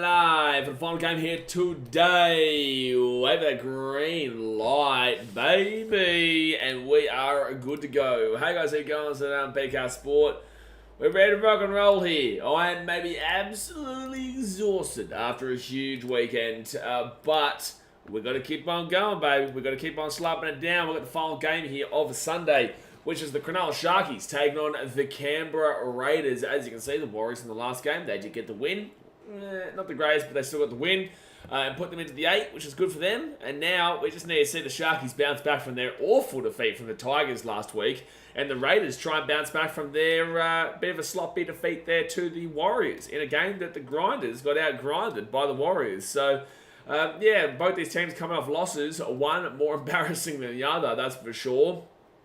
live for the final game here today. Wave that green light, baby, and we are good to go. Hey guys, how you going? So BKRsport. We're ready to rock and roll here. I am maybe absolutely exhausted after a huge weekend, but we've got to keep on going, baby. We've got to keep on slapping it down. We've got the final game here of Sunday, which is the Cronulla Sharks taking on the Canberra Raiders. As you can see, the Warriors in the last game, they did get the win. Not the greatest, but they still got the win. And put them into the 8, which is good for them. And now we just need to see the Sharkies bounce back from their awful defeat from the Tigers last week. And the Raiders try and bounce back from their bit of a sloppy defeat there to the Warriors in a game that the Grinders got out-grinded by the Warriors. So, yeah, both these teams coming off losses. One more embarrassing than the other, that's for sure.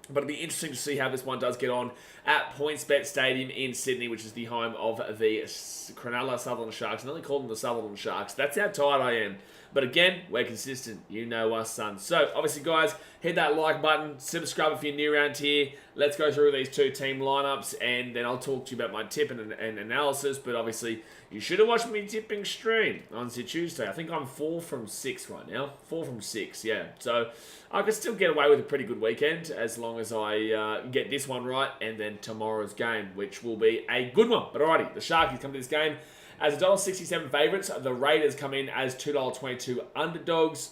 But it'll be interesting to see how this one does get on at PointsBet Stadium in Sydney, which is the home of the Cronulla Sutherland Sharks. I only call them the Sutherland Sharks. That's how tired I am. But again, we're consistent. You know us, son. So, obviously, guys, hit that like button. Subscribe if you're new around here. Let's go through these two team lineups, and then I'll talk to you about my tip and analysis. But obviously, you should have watched me tipping stream on Tuesday. I think I'm 4 from 6 right now. 4 from 6, yeah. So, I could still get away with a pretty good weekend as long as I get this one right and then tomorrow's game, which will be a good one. But alrighty, the Sharkies come to this game as $1.67 favourites. The Raiders come in as $2.22 underdogs.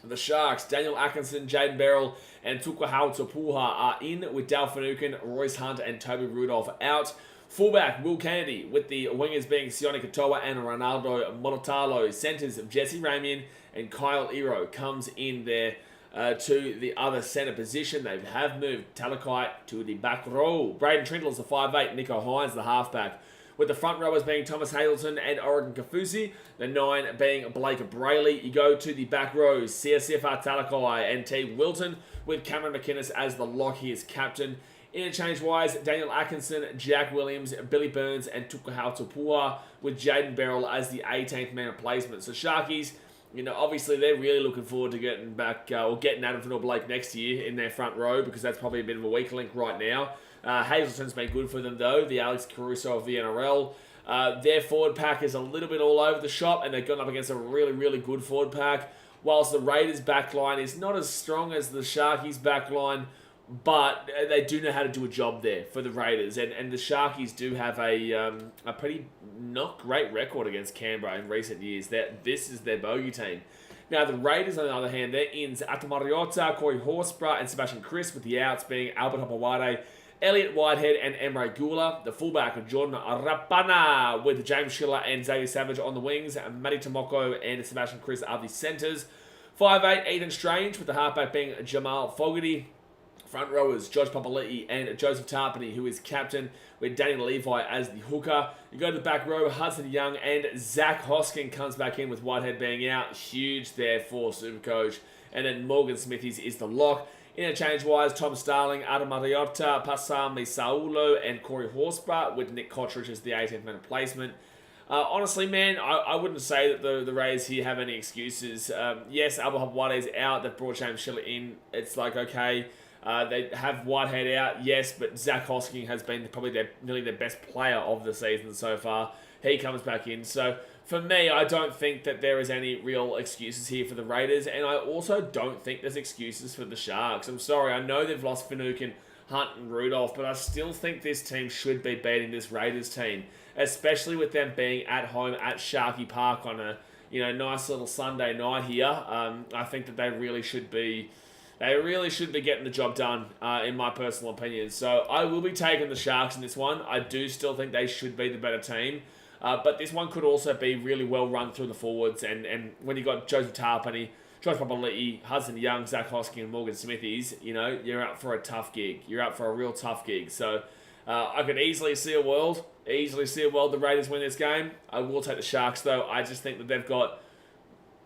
The Sharks, Daniel Atkinson, Jaden Beryl, and Tukwahau Tupuha are in with Dal Finucane, Royce Hunt, and Toby Rudolph out. Fullback, Will Kennedy, with the wingers being Sione Katoa and Ronaldo Monotalo. Centres of Jesse Ramian and Kyle Ero comes in there to the other centre position. They have moved Talakai to the back row. Braden Trindle is the 5'8", Nico Hines the halfback. With the front rowers being Thomas Hazleton and Oregon Kafusi, the 9 being Blake Brayley. You go to the back rows, CSFR Talakai and T. Wilton, with Cameron McInnes as the lock. He is captain. Interchange-wise, Daniel Atkinson, Jack Williams, Billy Burns, and Tukwahau Tupua, with Jaden Beryl as the 18th man replacement. So Sharkies, you know, obviously they're really looking forward to getting back, or getting Adam Blake next year in their front row, because that's probably a bit of a weak link right now. Hazleton's been good for them, though, the Alex Caruso of the NRL. Their forward pack is a little bit all over the shop, and they've gone up against a really, really good forward pack, whilst the Raiders' backline is not as strong as the Sharkies' backline, but they do know how to do a job there for the Raiders. And the Sharkies do have a pretty not great record against Canberra in recent years. This is their bogey team. Now, the Raiders, on the other hand, their ins, Atamariota, Corey Horsburgh, and Sebastian Chris, with the outs being Albert Hopewade, Elliot Whitehead, and Emre Gula. The fullback of Jordan Rapana, with James Schiller and Xavier Savage on the wings. Matty Tomoko and Sebastian Chris are the centres. 5'8", Ethan Strange, with the halfback being Jamal Fogarty. Front rowers, Josh Papali'i and Joseph Tarpany, who is captain, with Daniel Levi as the hooker. You go to the back row, Hudson Young and Zach Hoskin comes back in, with Whitehead being out. Huge there for Supercoach. And then Morgan Smithies is the lock. Interchange-wise, Tom Starling, Adam Mariota, Pasami Saulo, and Corey Horsburgh, with Nick Cottridge as the 18th man replacement. Honestly, man, I wouldn't say that the Rays here have any excuses. Yes, Albert Hopewade is out. They've brought James Schiller in. It's like, okay, they have Whitehead out, yes, but Zach Hosking has been probably nearly their best player of the season so far. He comes back in. So, for me, I don't think that there is any real excuses here for the Raiders, and I also don't think there's excuses for the Sharks. I'm sorry, I know they've lost Finucane, Hunt, and Rudolph, but I still think this team should be beating this Raiders team, especially with them being at home at Sharky Park on a nice little Sunday night here. I think that they really should be getting the job done, in my personal opinion. So I will be taking the Sharks in this one. I do still think they should be the better team. But this one could also be really well run through the forwards. And when you got Joseph Tarpany, Josh Papali'i, Hudson Young, Zach Hosking, and Morgan Smithies, you're up for a tough gig. You're up for a real tough gig. So I could easily see a world the Raiders win this game. I will take the Sharks, though. I just think that they've got...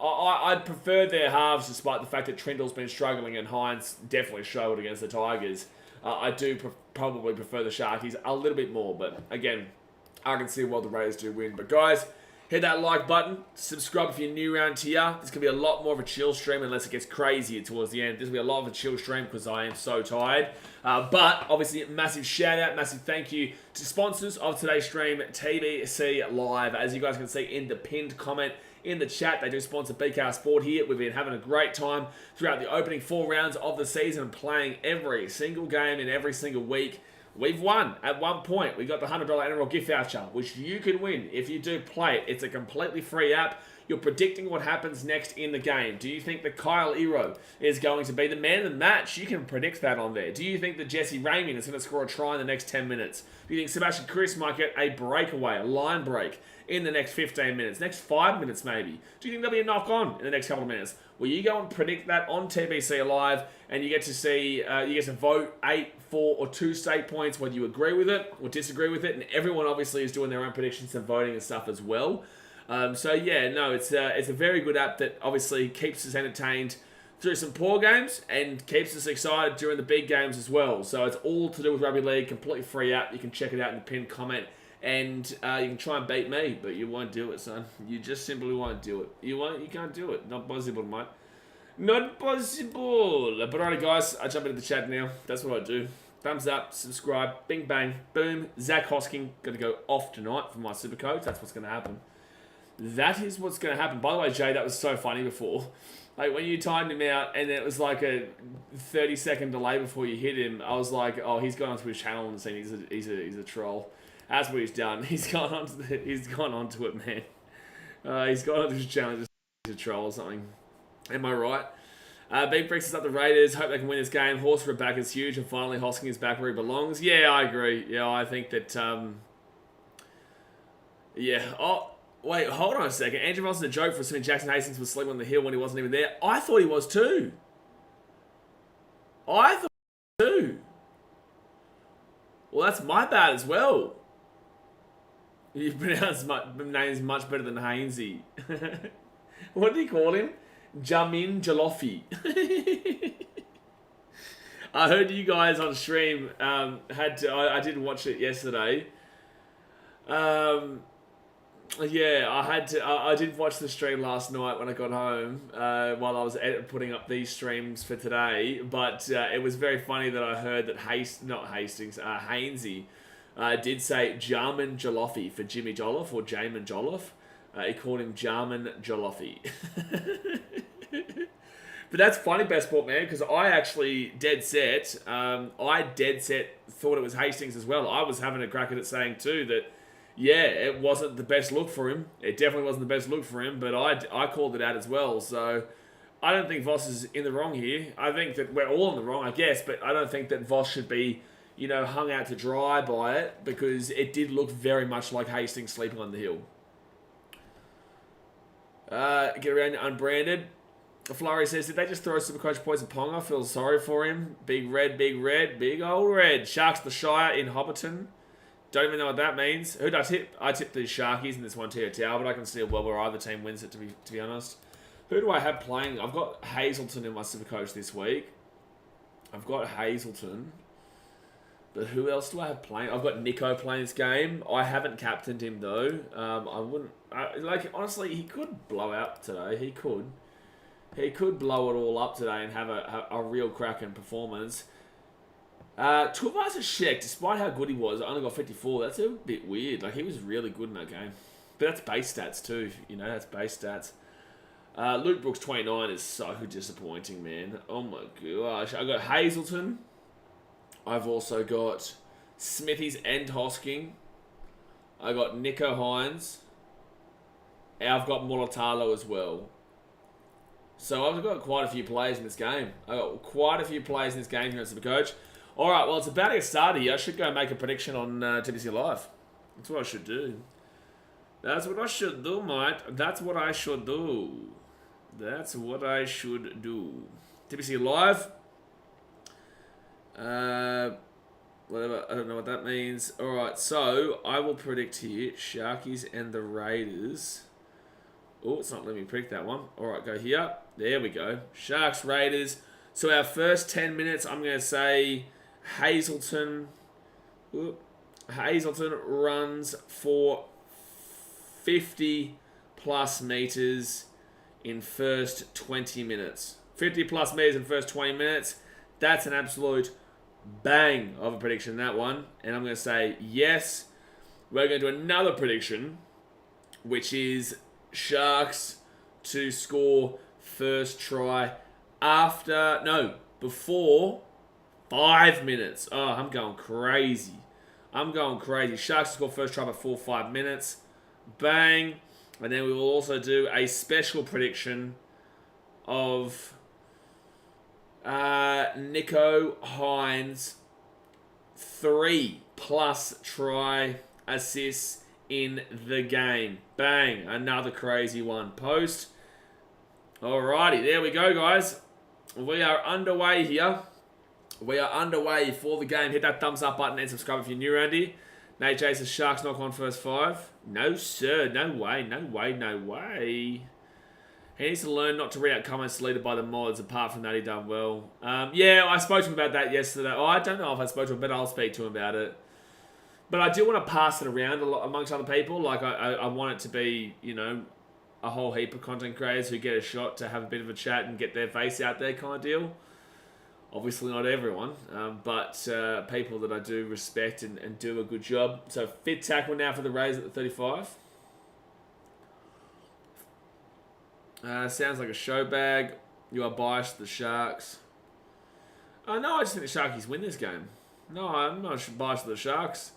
I'd prefer their halves, despite the fact that Trindle's been struggling and Hines definitely struggled against the Tigers. I do probably prefer the Sharkies a little bit more, but again, I can see why the Raiders do win. But guys, hit Hit that like button. Subscribe if you're new around here. This could be a lot more of a chill stream unless it gets crazier towards the end. This will be a lot of a chill stream because I am so tired. But obviously, massive shout out, massive thank you to sponsors of today's stream, TBC Live. As you guys can see in the pinned comment in the chat, they do sponsor BKRsport here. We've been having a great time throughout the opening 4 rounds of the season, playing every single game in every single week. We've won at one point. We got the $100 NRL gift voucher, which you can win if you do play it. It's a completely free app. You're predicting what happens next in the game. Do you think that Kyle Ero is going to be the man of the match? You can predict that on there. Do you think that Jesse Raymond is going to score a try in the next 10 minutes? Do you think Sebastian Chris might get a breakaway, a line break in the next 15 minutes, next 5 minutes maybe? Do you think there'll be a knock on in the next couple of minutes? Well, you go and predict that on TBC Live, and you get to see, you get to vote 8, 4, or 2 stake points, whether you agree with it or disagree with it, and everyone obviously is doing their own predictions and voting and stuff as well. So yeah, no, it's a very good app that obviously keeps us entertained through some poor games and keeps us excited during the big games as well. So it's all to do with rugby league, completely free app. You can check it out in the pinned comment. And you can try and beat me, but you won't do it, son. You just simply won't do it. You can't do it. Not possible, mate. Not possible. But alright, guys, I jump into the chat now. That's what I do. Thumbs up, subscribe, bing bang, boom. Zach Hosking going to go off tonight for my super coach. That's what's going to happen. That is what's going to happen. By the way, Jay, that was so funny before. Like, when you timed him out and it was like a 30-second delay before you hit him, I was like, oh, he's gone onto his channel and seen he's a troll. That's what he's done. He's gone onto it, man. He's gone onto his channel just he's a troll or something. Am I right? Big Bricks is up the Raiders. Hope they can win this game. Horsford back is huge, and finally Hosking is back where he belongs. Yeah, I agree. Yeah, I think that. Yeah. Oh, wait. Hold on a second. Andrew Ross's a joke for assuming Jackson Hastings was sleeping on the hill when he wasn't even there. I thought he was too. Well, that's my bad as well. You pronounce my names much better than Hainsey. What did he call him? Jamin Jalofi. I heard you guys on stream I didn't watch it yesterday. Yeah, I did watch the stream last night when I got home while I was putting up these streams for today. But it was very funny that I heard that Hainsey did say Jarman Joloffe for Jimmy Jolliffe or Jamin Jolliffe. He called him Jarman Joloffe. But that's funny, Best Sport, man, because I actually dead set thought it was Hastings as well. I was having a crack at it saying too that, yeah, it wasn't the best look for him. It definitely wasn't the best look for him, but I called it out as well. So I don't think Voss is in the wrong here. I think that we're all in the wrong, I guess, but I don't think that Voss should be, hung out to dry by it because it did look very much like Hastings sleeping on the hill. Get around unbranded. Flurry says, did they just throw Supercoach points at Ponga? Feel sorry for him. Big red, big old red. Sharks the Shire in Hobbiton. Don't even know what that means. Who did I tip? I tipped the Sharkies in this one tier tower, but I can see well where either team wins it, to be honest. Who do I have playing? I've got Hazelton in my Supercoach this week. I've got Hazelton. But who else do I have playing? I've got Nico playing this game. I haven't captained him, though. I wouldn't... honestly, he could blow out today. He could. He could blow it all up today and have a real cracking performance. Tuivasa-Sheck, despite how good he was, only got 54. That's a bit weird. Like, he was really good in that game. But that's base stats, too. That's base stats. Luke Brooks, 29, is so disappointing, man. Oh, my gosh. I've got Hazelton. I've also got Smithies and Hosking. I've got Nico Hines. And I've got Mulatalo as well. So I've got quite a few players in this game. I've got quite a few players in this game here at Supercoach. Alright, well, it's about to get started here. I should go and make a prediction on TBC Live. That's what I should do. That's what I should do, mate. That's what I should do. That's what I should do. TBC Live. Whatever, I don't know what that means. Alright, so I will predict here Sharkies and the Raiders. Oh, it's not letting me predict that one. Alright, go here. There we go. Sharks, Raiders. So our first 10 minutes, I'm going to say Hazelton. Hazelton runs for 50 plus meters in first 20 minutes. 50 plus meters in first 20 minutes. That's an absolute bang of a prediction, that one. And I'm going to say yes. We're going to do another prediction, which is Sharks to score first try before 5 minutes. Oh, I'm going crazy. Sharks to score first try before 5 minutes. Bang. And then we will also do a special prediction of Nico Hines 3+ try assists in the game. Bang. Another crazy one. Post. Alrighty. There we go, guys. We are underway here. We are underway for the game. Hit that thumbs up button and subscribe if you're new around here. Nate Jason's Sharks knock on first 5. No, sir. No way. He needs to learn not to read out comments deleted by the mods. Apart from that, he done well. Yeah, I spoke to him about that yesterday. Oh, I don't know if I spoke to him, but I'll speak to him about it. But I do want to pass it around a lot amongst other people. Like, I want it to be, a whole heap of content creators who get a shot to have a bit of a chat and get their face out there kind of deal. Obviously not everyone, but people that I do respect and do a good job. So fit tackle now for the Raiders at the 35. Sounds like a show bag. You are biased to the Sharks. No, I just think the Sharkies win this game. No, I'm not biased to the Sharks.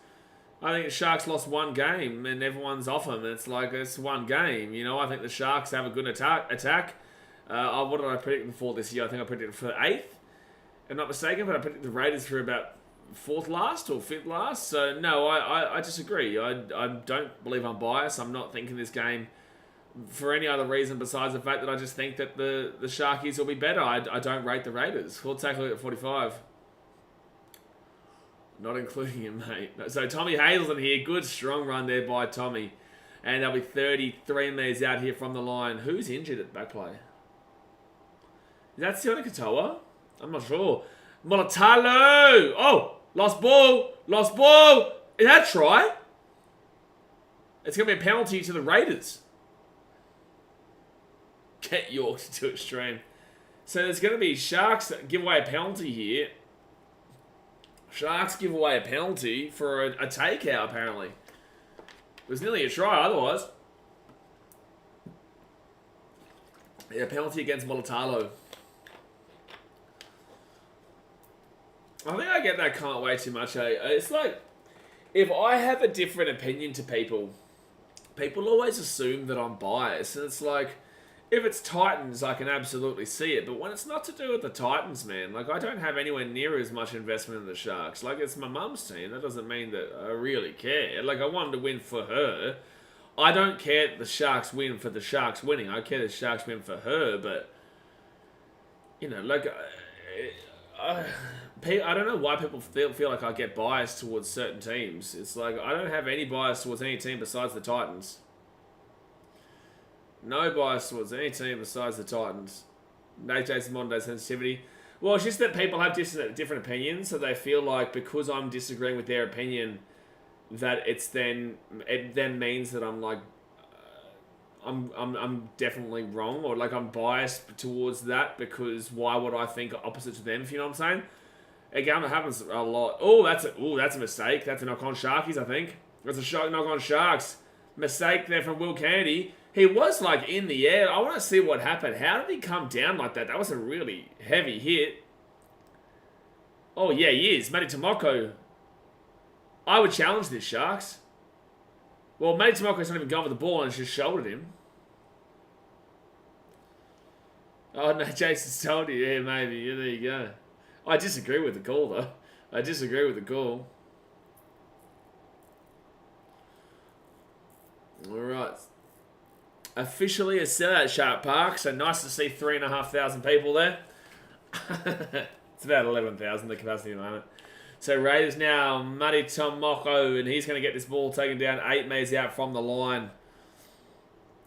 I think the Sharks lost one game and everyone's off them. It's like, it's one game. I think the Sharks have a good attack. What did I predict before this year? I think I predicted for 8th. If I'm not mistaken, but I predicted the Raiders for about 4th last or 5th last. So, no, I disagree. I don't believe I'm biased. I'm not thinking this game for any other reason besides the fact that I just think that the Sharkies will be better. I don't rate the Raiders. Full tackle at 45. Not including him, mate. So, Tommy Hazelton here. Good, strong run there by Tommy. And there'll be 33 meters out here from the line. Who's injured at back play? Is that Sione Katoa? I'm not sure. Monotalo! Oh! Lost ball! Is that a try? It's going to be a penalty to the Raiders. Get Yorks to extreme. So there's going to be Sharks give away a penalty here. Sharks give away a penalty for a takeout, apparently. It was nearly a try otherwise. Yeah, penalty against Monotalo. I think I get that can't way too much, eh? It's like, if I have a different opinion to people always assume that I'm biased. And it's like, if it's Titans, I can absolutely see it. But when it's not to do with the Titans, man, like, I don't have anywhere near as much investment in the Sharks. Like, it's my mum's team. That doesn't mean that I really care. Like, I wanted to win for her. I don't care that the Sharks win for the Sharks winning. I care that the Sharks win for her, but, I don't know why people feel like I get biased towards certain teams. It's like, I don't have any bias towards any team besides the Titans. No bias towards any team besides the Titans. No Jason Monday sensitivity. Well, it's just that people have different opinions, so they feel like because I'm disagreeing with their opinion, that it then means that I'm like, I'm definitely wrong, or like I'm biased towards that because why would I think opposite to them? If you know what I'm saying. Again, it happens a lot. That's a mistake. That's a knock on Sharkies, I think. That's a knock on Sharks. Mistake there from Will Kennedy. He was like in the air. I want to see what happened. How did he come down like that? That was a really heavy hit. Oh yeah, he is. Matty Tomoko. I would challenge this, Sharks. Well, Matty Tomoko's not even gone for the ball and just shouldered him. Oh no, Jason's told you. Yeah, maybe. Yeah, there you go. I disagree with the call, though. I disagree with the call. Alright. Officially a sellout at Shark Park, so nice to see 3,500 people there. It's about 11,000, the capacity at the moment. So Raiders now, Matty Tomoko, and he's going to get this ball taken down 8 metres out from the line.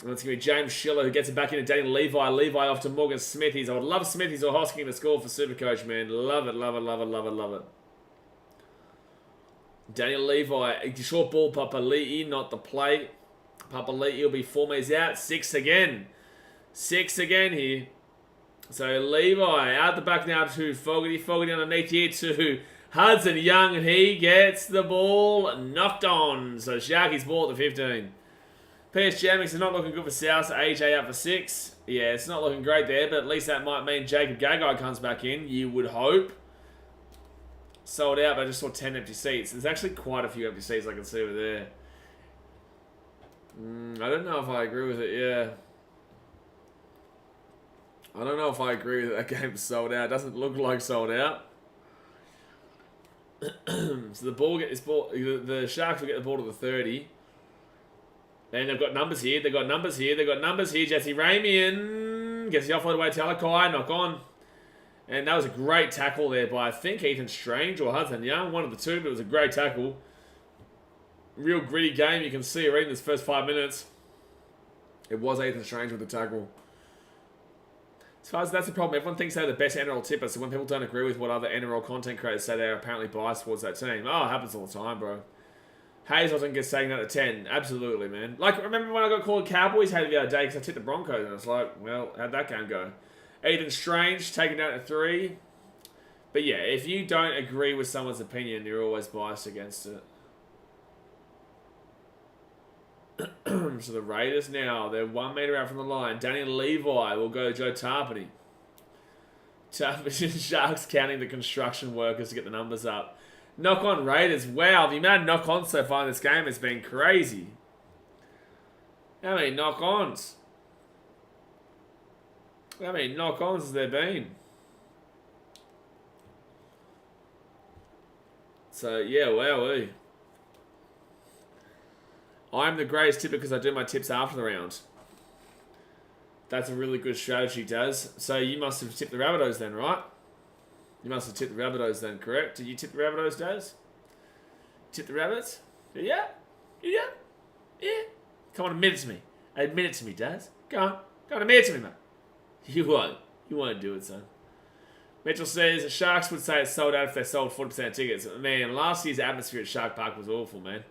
And it's going to be James Schiller who gets it back into Daniel Levi. Levi off to Morgan Smithies. I would love Smithies or Hosking to score for Supercoach, man. Love it, love it, love it, love it, love it. Daniel Levi, short ball, Papa Lee, not the play. Papali'i will be 4 metres out. 6 again. 6 again here. So Levi out the back now to Fogarty. Fogarty underneath here to Hudson Young, and he gets the ball knocked on. So Sharkies ball at the 15. PS Jammix is not looking good for South. AJ out for 6. Yeah, it's not looking great there, but at least that might mean Jacob Gagai comes back in. You would hope. Sold out, but I just saw 10 empty seats. There's actually quite a few empty seats I can see over there. I don't know if I agree with it, yeah. I don't know if I agree that game's sold out. It doesn't look like sold out. So the ball the Sharks will get the ball to the 30. And they've got numbers here. They've got numbers here. Jesse Ramian gets the offload away to Alakai. Knock on. And that was a great tackle there by, I think, Ethan Strange or Hudson Young. One of the two, but it was a great tackle. Real gritty game. You can see already in this first 5 minutes. It was Ethan Strange with the tackle. As far as that's the problem, everyone thinks they're the best NRL tipper, so when people don't agree with what other NRL content creators say, they're apparently biased towards that team. Oh, it happens all the time, bro. Hazelton gets taken out of 10. Absolutely, man. Like, remember when I got called Cowboys hated the other day because I tipped the Broncos, and I was like, well, how'd that game go? Ethan Strange taken down to 3. But yeah, if you don't agree with someone's opinion, you're always biased against it. So the Raiders now, they're 1 metre out from the line. Danny Levi will go Joe Tarpany. Sharks counting the construction workers to get the numbers up. Knock on Raiders. Wow, the amount of knock-ons so far in this game has been crazy. How many knock-ons? How many knock-ons has there been? So, yeah, wowee. I'm the greatest tipper because I do my tips after the round. That's a really good strategy, Daz. So you must have tipped the Rabbitohs then, right? You must have tipped the Rabbitohs then, correct? Did you tip the Rabbitohs, Daz? Tip the Rabbits? Yeah? Yeah? Yeah? Come on, admit it to me. Admit it to me, Daz. Go on, admit it to me, mate. You won't. You won't do it, son. Mitchell says, Sharks would say it's sold out if they sold 40% of tickets. Man, last year's atmosphere at Shark Park was awful, man.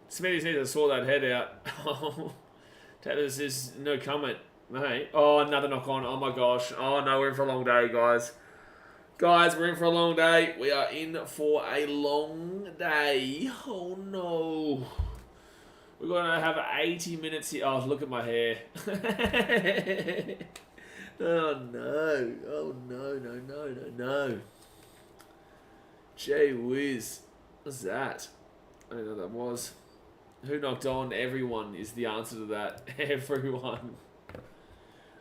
Smithies needs to sort that head out. Taylor says, no comment, mate. Oh, another knock on. Oh, my gosh. Oh, no, we're in for a long day, guys. Guys, we're in for a long day. We are in for a long day. Oh, no. We're going to have 80 minutes here. Oh, look at my hair. Oh, no. Oh, no. Gee whiz. What's that? I don't know what that was. Who knocked on? Everyone is the answer to that. Everyone.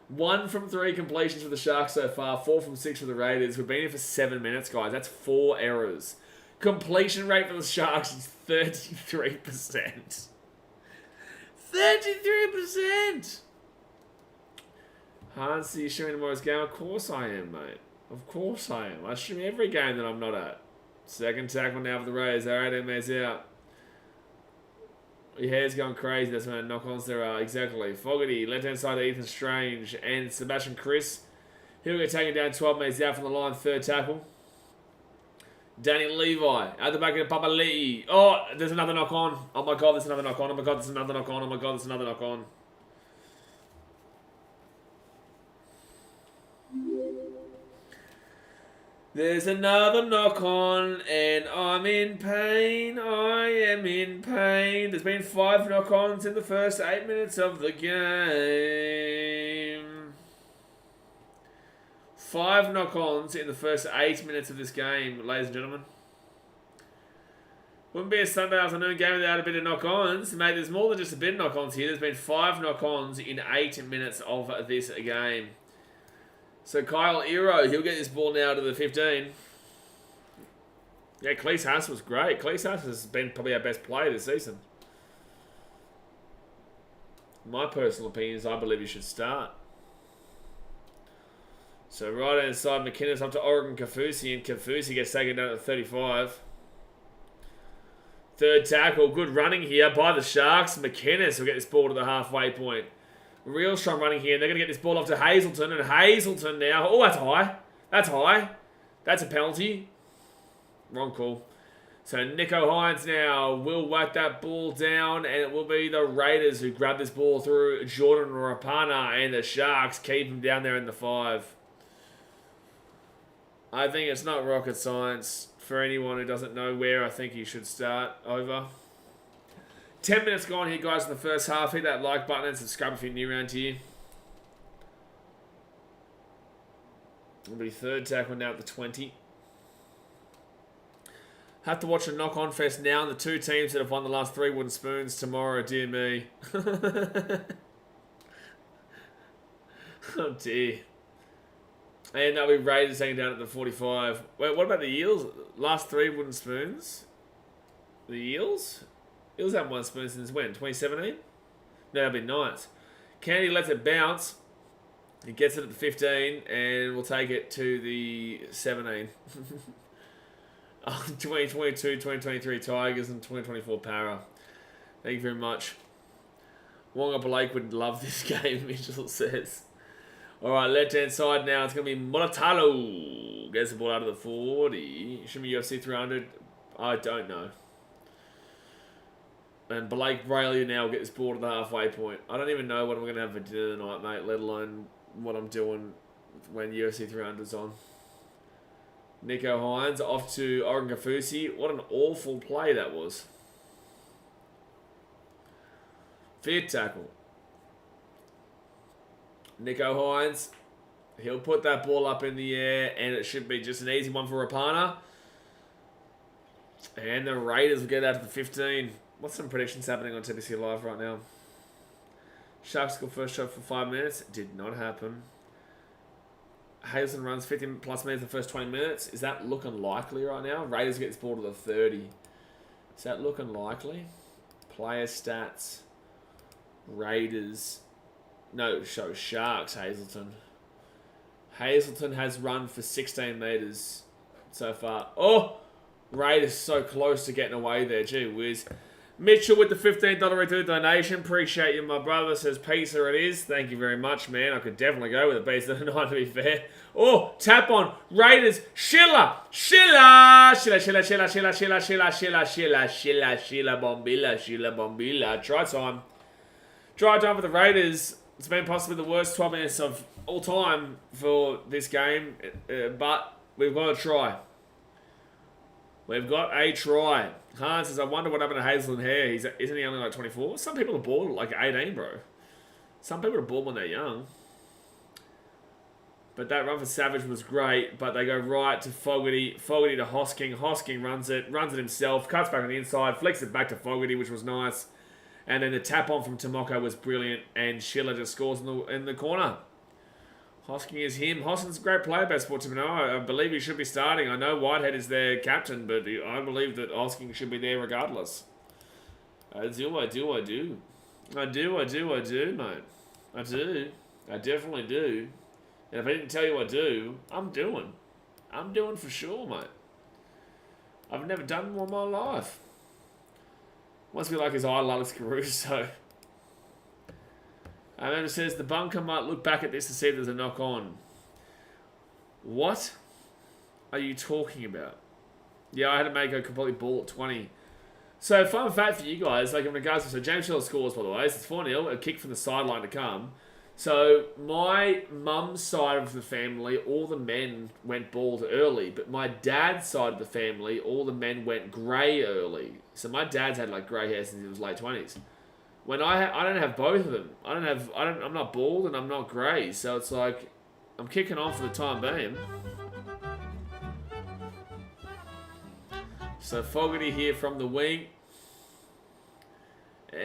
1 from 3 completions for the Sharks so far. 4 from 6 for the Raiders. We've been here for 7 minutes, guys. That's 4 errors. Completion rate for the Sharks is 33%. 33%! Hansi, you streaming tomorrow's game? Of course I am, mate. Of course I am. I stream every game that I'm not at. Second tackle now for the Raiders. Alright, MA's out. Your hair's going crazy. That's when knock-ons there are. Exactly. Fogarty, left-hand side to Ethan Strange. And Sebastian Chris. He'll get taken down 12 metres out from the line. Third tackle. Danny Levi. At the back of Papali'i. Oh, there's another knock-on. Oh my god, there's another knock-on. Oh my god, there's another knock-on. Oh my god, there's another knock-on. There's another knock-on, and I'm in pain. I am in pain. There's been 5 knock-ons in the first 8 minutes of the game. 5 knock-ons in the first 8 minutes of this game, ladies and gentlemen. Wouldn't be a Sunday afternoon game without a bit of knock-ons. Mate, there's more than just a bit of knock-ons here. There's been 5 knock-ons in 8 minutes of this game. So Kyle Ero, he'll get this ball now to the 15. Yeah, Cleese Haas was great. Cleese Haas has been probably our best player this season. My personal opinion is I believe he should start. So right hand side, McInnes up to Oregon Kafusi, and Kafusi gets taken down to 35. Third tackle, good running here by the Sharks. McInnes will get this ball to the halfway point. Real strong running here. They're going to get this ball off to Hazelton. And Hazelton now. Oh, that's high. That's high. That's a penalty. Wrong call. So Nico Hines now will whack that ball down, and it will be the Raiders who grab this ball through Jordan Rapana, and the Sharks keep him down there in the 5. I think it's not rocket science for anyone who doesn't know where I think he should start. Over. 10 minutes gone here, guys, in the first half. Hit that like button and subscribe if you're new around here. It'll be third tackle now at the 20. Have to watch a knock-on fest now, and the 2 teams that have won the last 3 wooden spoons tomorrow. Dear me. Oh dear. And that'll be Raiders hanging down at the 45. Wait, what about the Eels? Last 3 wooden spoons? The Eels? Eels haven't won spoons since when? 2017? No, that'll be Knights. Kennedy lets it bounce. He gets it at the 15, and we'll take it to the 17. 2022, 2023 Tigers, and 2024 Para. Thank you very much. Wonga Blake would love this game, Mitchell says. Alright, left-hand side now. It's going to be Molatalo. Gets the ball out of the 40. Should be UFC 300. I don't know. And Blake Brayley now will get this ball to the halfway point. I don't even know what I'm going to have for dinner tonight, mate, let alone what I'm doing when UFC 300's on. Nico Hines off to Oren Kafusi. What an awful play that was. 5th tackle. Nico Hines. He'll put that ball up in the air, and it should be just an easy one for Rapana. And the Raiders will get out to the 15. What's some predictions happening on TBC Live right now? Sharks go first shot for 5 minutes. Did not happen. Hazelton runs 50 plus minutes the first 20 minutes. Is that looking likely right now? Raiders get this ball to the 30. Is that looking likely? Player stats. Raiders. No, show Sharks, Hazelton. Hazelton has run for 16 metres so far. Oh! Raiders so close to getting away there. Gee whiz. Mitchell with the $15 return donation. Appreciate you, my brother. Says pizza it is. Thank you very much, man. I could definitely go with a pizza tonight, to be fair. Oh, tap on. Raiders. Schiller. Bombilla. Try time. Try time for the Raiders. It's been possibly the worst 12 minutes of all time for this game. But we've got to try. We've got a try. Hans says, I wonder what happened to Hazelton Hare. Isn't he only like 24? Some people are born like 18, bro. Some people are born when they're young. But that run for Savage was great. But they go right to Fogarty. Fogarty to Hosking. Hosking runs it himself. Cuts back on the inside. Flicks it back to Fogarty, which was nice. And then the tap on from Tomoko was brilliant. And Schiller just scores in the corner. Hosking is him. Hosking's a great player, best sport to know. I believe he should be starting. I know Whitehead is their captain, but I believe that Hosking should be there regardless. I do, mate. I do, mate. I do. I definitely do. And if I didn't tell you I do, I'm doing. I'm doing for sure, mate. I've never done more in my life. Must be like his idol, Alex Caruso. It says the bunker might look back at this to see if there's a knock on. What are you talking about? Yeah, I had to make a complete ball at 20. So, fun fact for you guys, like in regards to... So, James Schiller scores, by the way. So it's 4-0, a kick from the sideline to come. So, my mum's side of the family, all the men went bald early. But my dad's side of the family, all the men went grey early. So, my dad's had like grey hair since he was late 20s. When I don't have both of them. I'm not bald and I'm not grey. So it's like, I'm kicking on for the time being. So Fogarty here from the wing. And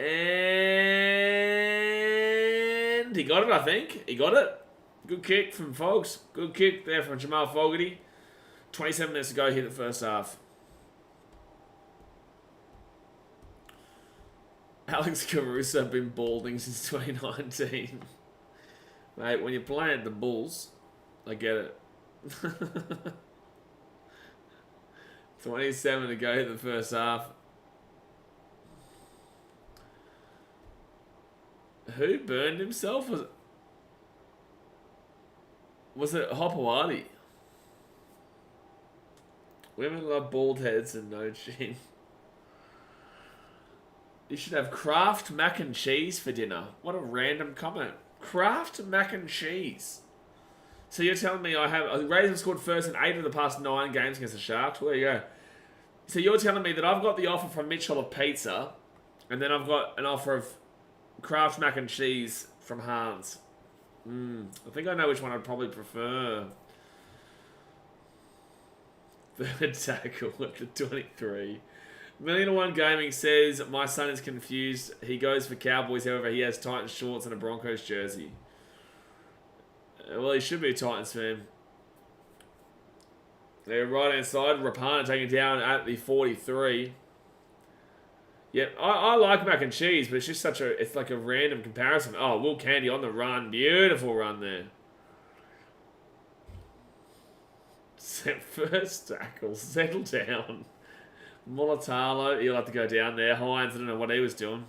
he got it, I think. He got it. Good kick from Fogs. Good kick there from Jamal Fogarty. 27 minutes to go here in the first half. Alex Caruso been balding since 2019. Mate, when you're playing at the Bulls, I get it. 27 to go in the first half. Who burned himself? Was it Hopewadi? Women love bald heads and no chin. You should have Kraft mac and cheese for dinner. What a random comment. Kraft mac and cheese. So you're telling me I have... Raiders have scored first in 8 of the past 9 games against the Sharks. Well, there you go. So you're telling me that I've got the offer from Mitchell of pizza, and then I've got an offer of Kraft mac and cheese from Hans. I think I know which one I'd probably prefer. Third tackle at the 23. Million-to-1 Gaming says, my son is confused. He goes for Cowboys, however, he has Titans shorts and a Broncos jersey. Well, he should be a Titans fan. They're right-hand side. Rapana taken down at the 43. Yep, I like mac and cheese, but it's just it's like a random comparison. Oh, Will Candy on the run. Beautiful run there. First tackle. Settle down. Molatalo, he'll have to go down there. Hines, I don't know what he was doing.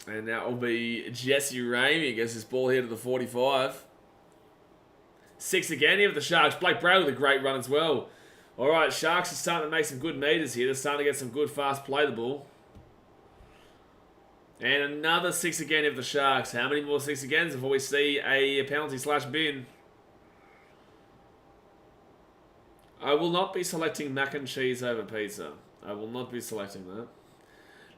And that will be Jesse Ramey against this ball here to the 45. 6 again here for the Sharks. Blake Brad with a great run as well. Alright, Sharks are starting to make some good meters here. They're starting to get some good fast play the ball. And another 6 again here for the Sharks. How many more 6 agains before we see a penalty slash bin? I will not be selecting mac and cheese over pizza. I will not be selecting that.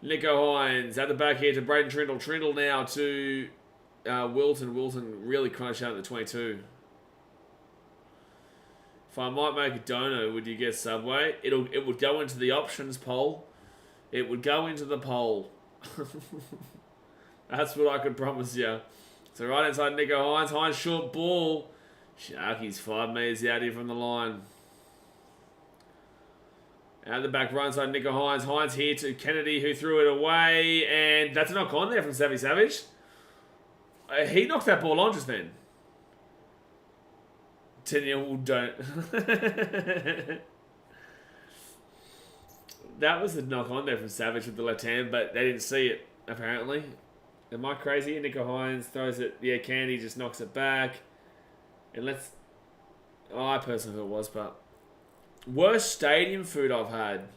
Nico Hines at the back here to Braden Trindle. Trindle now to Wilton. Wilton really crushed out at the 22. If I might make a dono, would you get Subway? It would go into the options poll. It would go into the poll. That's what I could promise you. So right inside Nico Hines. Hines short ball. Sharkies 5 meters out here from the line. Out the back right side, Nico Hines. Hines here to Kennedy, who threw it away. And that's a knock on there from Savvy Savage. He knocked that ball on just then. 10-0, don't. That was a knock on there from Savage with the left hand, but they didn't see it, apparently. Am I crazy? Nico Hines throws it. Yeah, Candy just knocks it back. And let's... Oh, I personally thought it was, but... Worst stadium food I've had.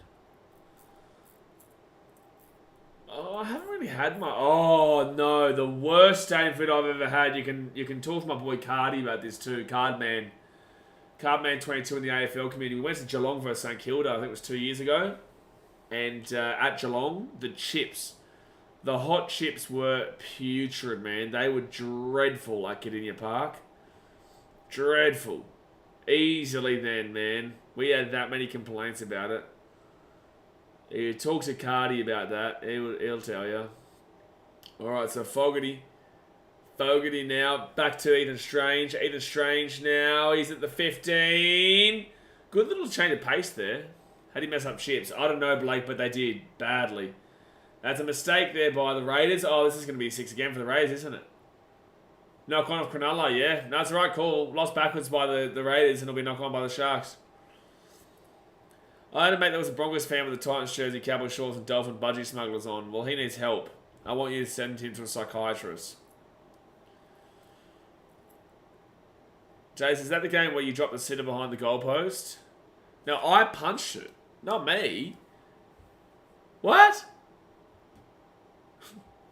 Oh, I haven't really had my... Oh, no. The worst stadium food I've ever had. You can talk to my boy Cardi about this too. Cardman 22 in the AFL community. We went to Geelong versus St Kilda. I think it was 2 years ago. And at Geelong, the chips. The hot chips were putrid, man. They were dreadful at Kardinia Park. Dreadful. Easily then, man. We had that many complaints about it. You talk to Cardi about that. He'll tell you. Alright, so Fogarty. Fogarty now. Back to Ethan Strange. Ethan Strange now. He's at the 15. Good little change of pace there. How did he mess up chips? I don't know, Blake, but they did. Badly. That's a mistake there by the Raiders. Oh, this is going to be 6 again for the Raiders, isn't it? Knock on of Cronulla, yeah. No, that's the right call. Lost backwards by the Raiders, and it'll be knock on by the Sharks. I had a mate that was a Broncos fan with a Titans jersey, Cowboy shorts, and Dolphin budgie smugglers on. Well, he needs help. I want you to send him to a psychiatrist. Jace, is that the game where you drop the sitter behind the goalpost? Now, I punched it. Not me. What?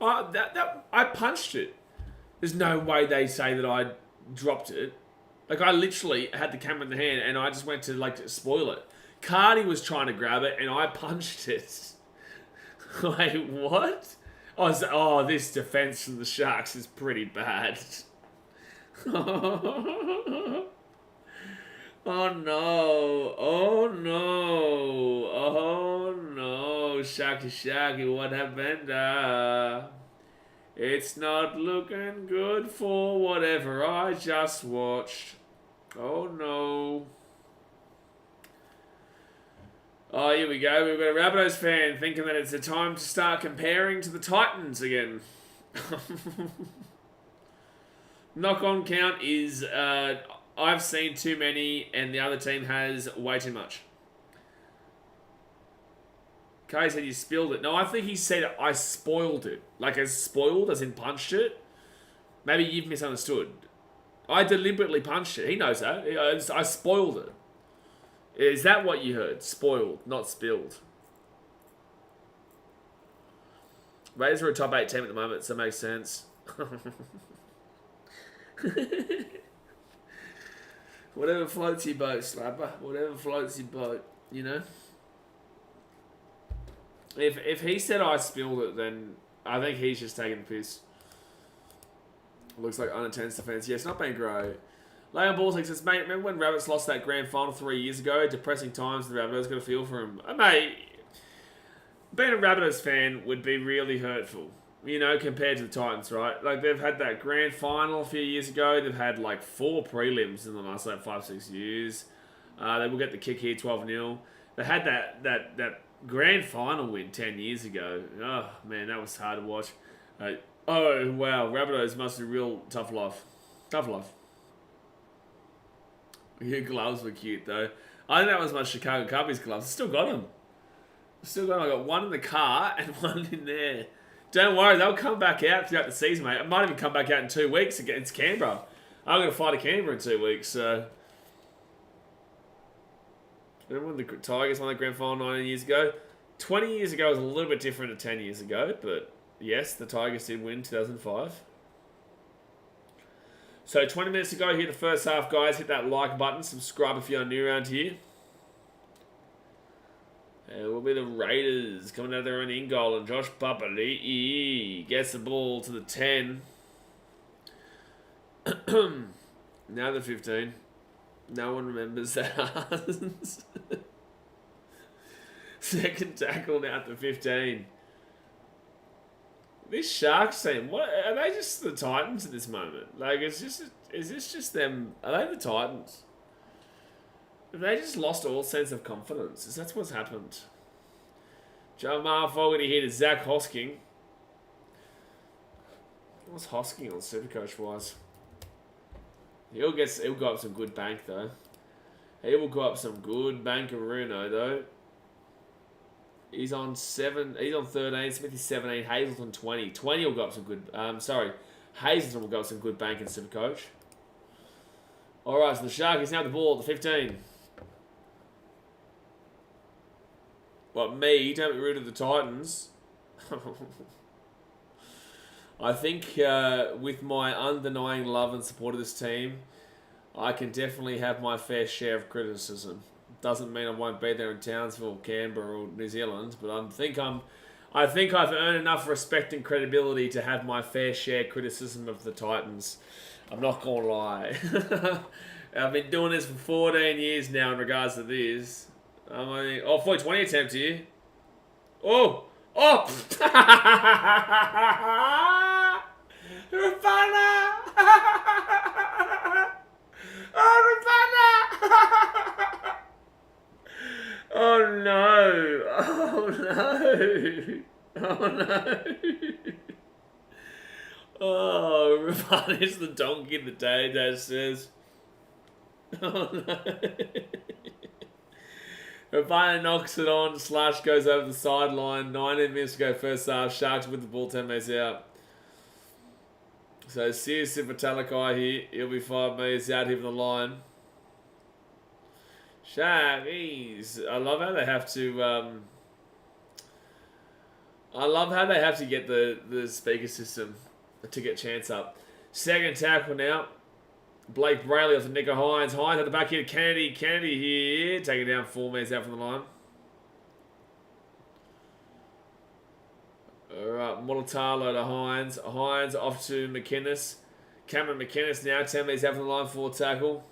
I punched it. There's no way they say that I dropped it. Like, I literally had the camera in the hand and I just went to, like, spoil it. Cardi was trying to grab it and I punched it. Like, what? Oh, this defense from the Sharks is pretty bad. Oh, no. Oh, no. Oh, no. Sharky, what happened? It's not looking good for whatever I just watched. Oh, no. Oh, here we go. We've got a Rabbitohs fan thinking that it's a time to start comparing to the Titans again. Knock-on count is, I've seen too many and the other team has way too much. Kai said you spilled it. No, I think he said I spoiled it. Like as spoiled, as in punched it. Maybe you've misunderstood. I deliberately punched it. He knows that. I spoiled it. Is that what you heard? Spoiled, not spilled. Raiders are a top 8 team at the moment, so it makes sense. Whatever floats your boat, Slapper. Whatever floats your boat, you know? If he said I spilled it, then I think he's just taking the piss. Looks like unintense defense. Yes, not being great. Leon Baltic says, mate, remember when Rabbits lost that grand final 3 years ago? Depressing times, the Rabbitohs got a feel for him. Mate, being a Rabbitohs fan would be really hurtful, you know, compared to the Titans, right? Like, they've had that grand final a few years ago. They've had, like, 4 prelims in the last, like, 5-6 years. They will get the kick here, 12-0. They had that grand final win 10 years ago. Oh, man, that was hard to watch. Oh, wow, Rabbitohs must be real tough life. Tough life. Your gloves were cute, though. I think that was my Chicago Cubbies gloves. I still got them. I got one in the car and one in there. Don't worry, they'll come back out throughout the season, mate. It might even come back out in 2 weeks against Canberra. I'm going to fight a Canberra in 2 weeks, so... Remember when the Tigers won the grand final 19 years ago? 20 years ago was a little bit different to 10 years ago, but yes, the Tigers did win 2005. So 20 minutes ago, here the first half, guys. Hit that like button. Subscribe if you're new around here. And we'll be the Raiders coming out of their own in goal. And Josh Papali'i gets the ball to the 10. Now the 15. No one remembers that. Second tackle now at the 15. This Sharks team, what are they? Just the Titans at this moment? Like, is this just them? Are they the Titans? Have they just lost all sense of confidence? Is that what's happened? Jamal Fogarty here to Zach Hosking. What's Hosking on Supercoach wise? He'll go up some good bank though. He will go up some good bankeruno though. He's on 7. He's on 13. Smithy's 17. Hazelton 20. 20 will go up some good. Hazelton will go up some good bank in Supercoach. All right, so the Sharkies now the ball at the 15. What, me? Don't be rude to the Titans. I think with my undenying love and support of this team, I can definitely have my fair share of criticism. Doesn't mean I won't be there in Townsville, Canberra, or New Zealand, but I think I've earned enough respect and credibility to have my fair share criticism of the Titans. I'm not gonna lie. I've been doing this for 14 years now in regards to this. 20 attempt here. Oh! Rapana! Oh, Rapana! Oh no! Oh no! Oh no! Oh, Rapana is the donkey of the day, Dad says. Oh no! Rapana knocks it on. Slash goes over the sideline. 19 minutes to go first half. Sharks with the ball 10 metres out. So Sears Sipatalakai here. He'll be 5 metres out here from the line. Sharkies. I love how they have to get the speaker system to get chance up. Second tackle now. Blake Brayley off the Nico Hines. Hines at the back here to Kennedy. Kennedy here. Taking down 4 metres out from the line. Alright, Molatalo to Hines. Hines off to McInnes. Cameron McInnes now. 10 metres out from the line for tackle.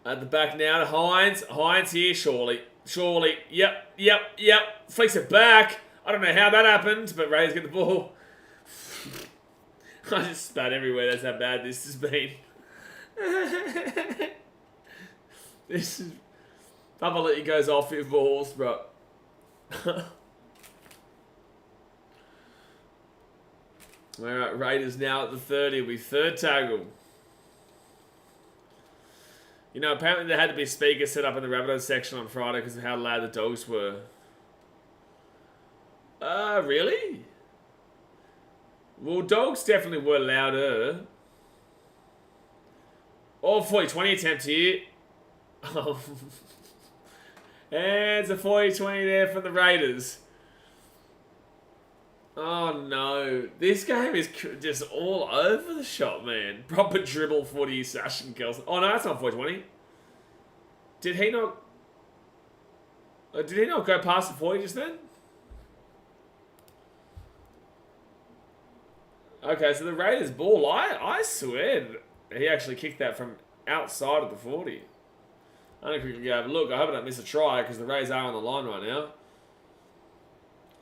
At the back now to Hines. Hines here. Surely. Yep. Flicks it back. I don't know how that happened, but Ray's got the ball. I just spat everywhere. That's how bad this has been. This is... Papali'i goes off with balls, bro. Alright, Raiders now at the 30. It'll be third tackle. You know, apparently there had to be a speaker set up in the Rabbitohs section on Friday because of how loud the dogs were. Really? Well, dogs definitely were louder. Oh, 40-20 attempt here. And it's a 40-20 there for the Raiders. Oh no, this game is just all over the shop, man. Proper dribble footy, Sash and Kelson. Oh no, that's not 420. Did he not go past the 40 just then? Okay, so the Raiders ball, I swear he actually kicked that from outside of the 40. I don't know if we can go have a look. I hope I don't miss a try because the Rays are on the line right now.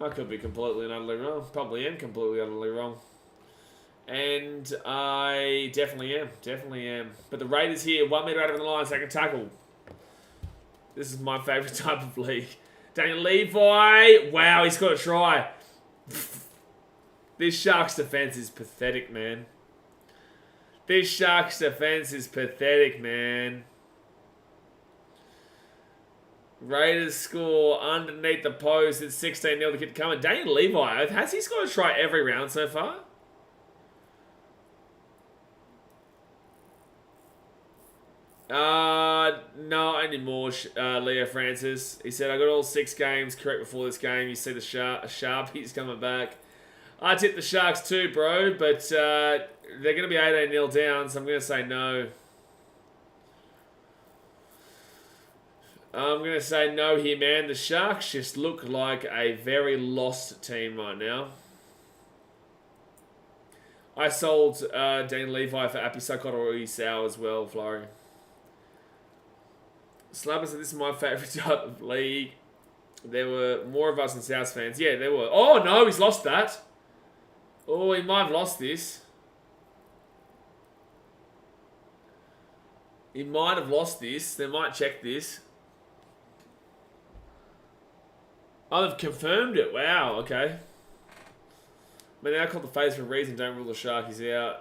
I could be completely and utterly wrong. Probably am completely and utterly wrong. And I definitely am. Definitely am. But the Raiders here, 1 metre out of the line, second tackle. This is my favourite type of league. Daniel Levi. Wow, he's got a try. This Sharks defence is pathetic, man. This Sharks defence is pathetic, man. Raiders score underneath the post. It's 16-0. The kid coming. Daniel Levi, has he scored a try every round so far? No, only more. Leo Francis. He said, I got all 6 games correct before this game. You see the Sharpies coming back. I tipped the Sharks too, bro, but they're going to be 18-0 down, so I'm going to say no. I'm going to say no here, man. The Sharks just look like a very lost team right now. I sold Dean Levi for Appy Sakota Sow as well, Flurry. Slabber said this is my favourite type of league. There were more of us than South fans. Yeah, there were. Oh, no, he's lost that. Oh, he might have lost this. He might have lost this. They might check this. Oh, they've confirmed it. Wow, okay. I mean, they're called the phase for a reason. Don't rule the Sharkies out.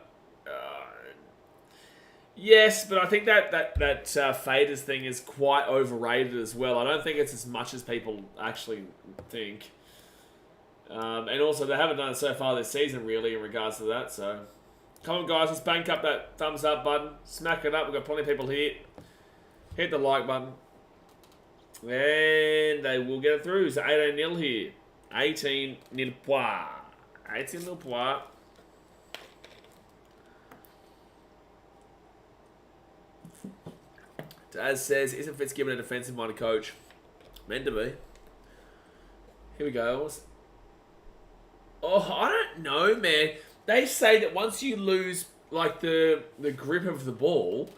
Yes, but I think that faders thing is quite overrated as well. I don't think it's as much as people actually think. And also, they haven't done it so far this season, really, in regards to that. So, come on, guys. Let's bank up that thumbs up button. Smack it up. We've got plenty of people here. Hit the like button. And they will get it through. So 18-0 here. 18-0 pois. 18-0 pois. Daz says, isn't Fitzgibbon a defensive-minded coach? Meant to be. Here we go. Oh, I don't know, man. They say that once you lose, like, the grip of the ball,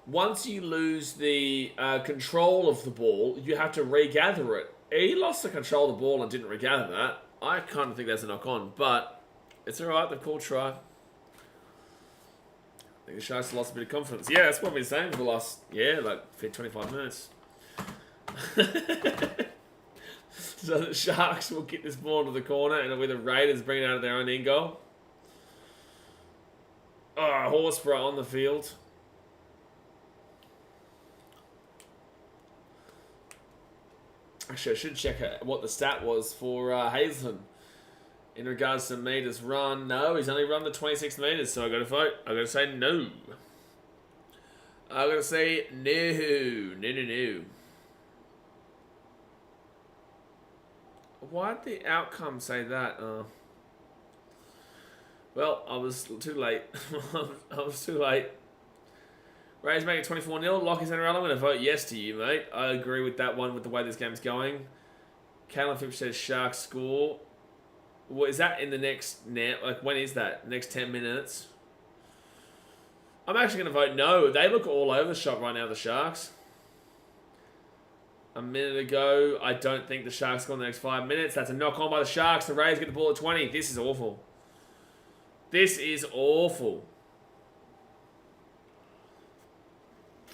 once you lose the control of the ball, you have to regather it. He lost the control of the ball and didn't regather that. I kind of think that's a knock-on, but it's alright. They've called try. I think the Sharks lost a bit of confidence. Yeah, that's what we've been saying for the last, like 25 minutes. So the Sharks will get this ball into the corner, and it'll be the Raiders bring it out of their own end goal. Oh, Horsburgh on the field. Actually, I should check what the stat was for Hazelton in regards to meters run. No, he's only run the 26 meters, so I got to vote. I got to say no. I got to say no. No. Why'd the outcome say that? Well, I was too late. I was too late. Rays make it 24-0. Lock is NRL. I'm going to vote yes to you, mate. I agree with that one with the way this game's going. Callum Phipps says Sharks score. What is that in the next net? Like, when is that? Next 10 minutes? I'm actually going to vote no. They look all over the shop right now, the Sharks. A minute ago, I don't think the Sharks score in the next 5 minutes. That's a knock-on by the Sharks. The Rays get the ball at 20. This is awful. This is awful.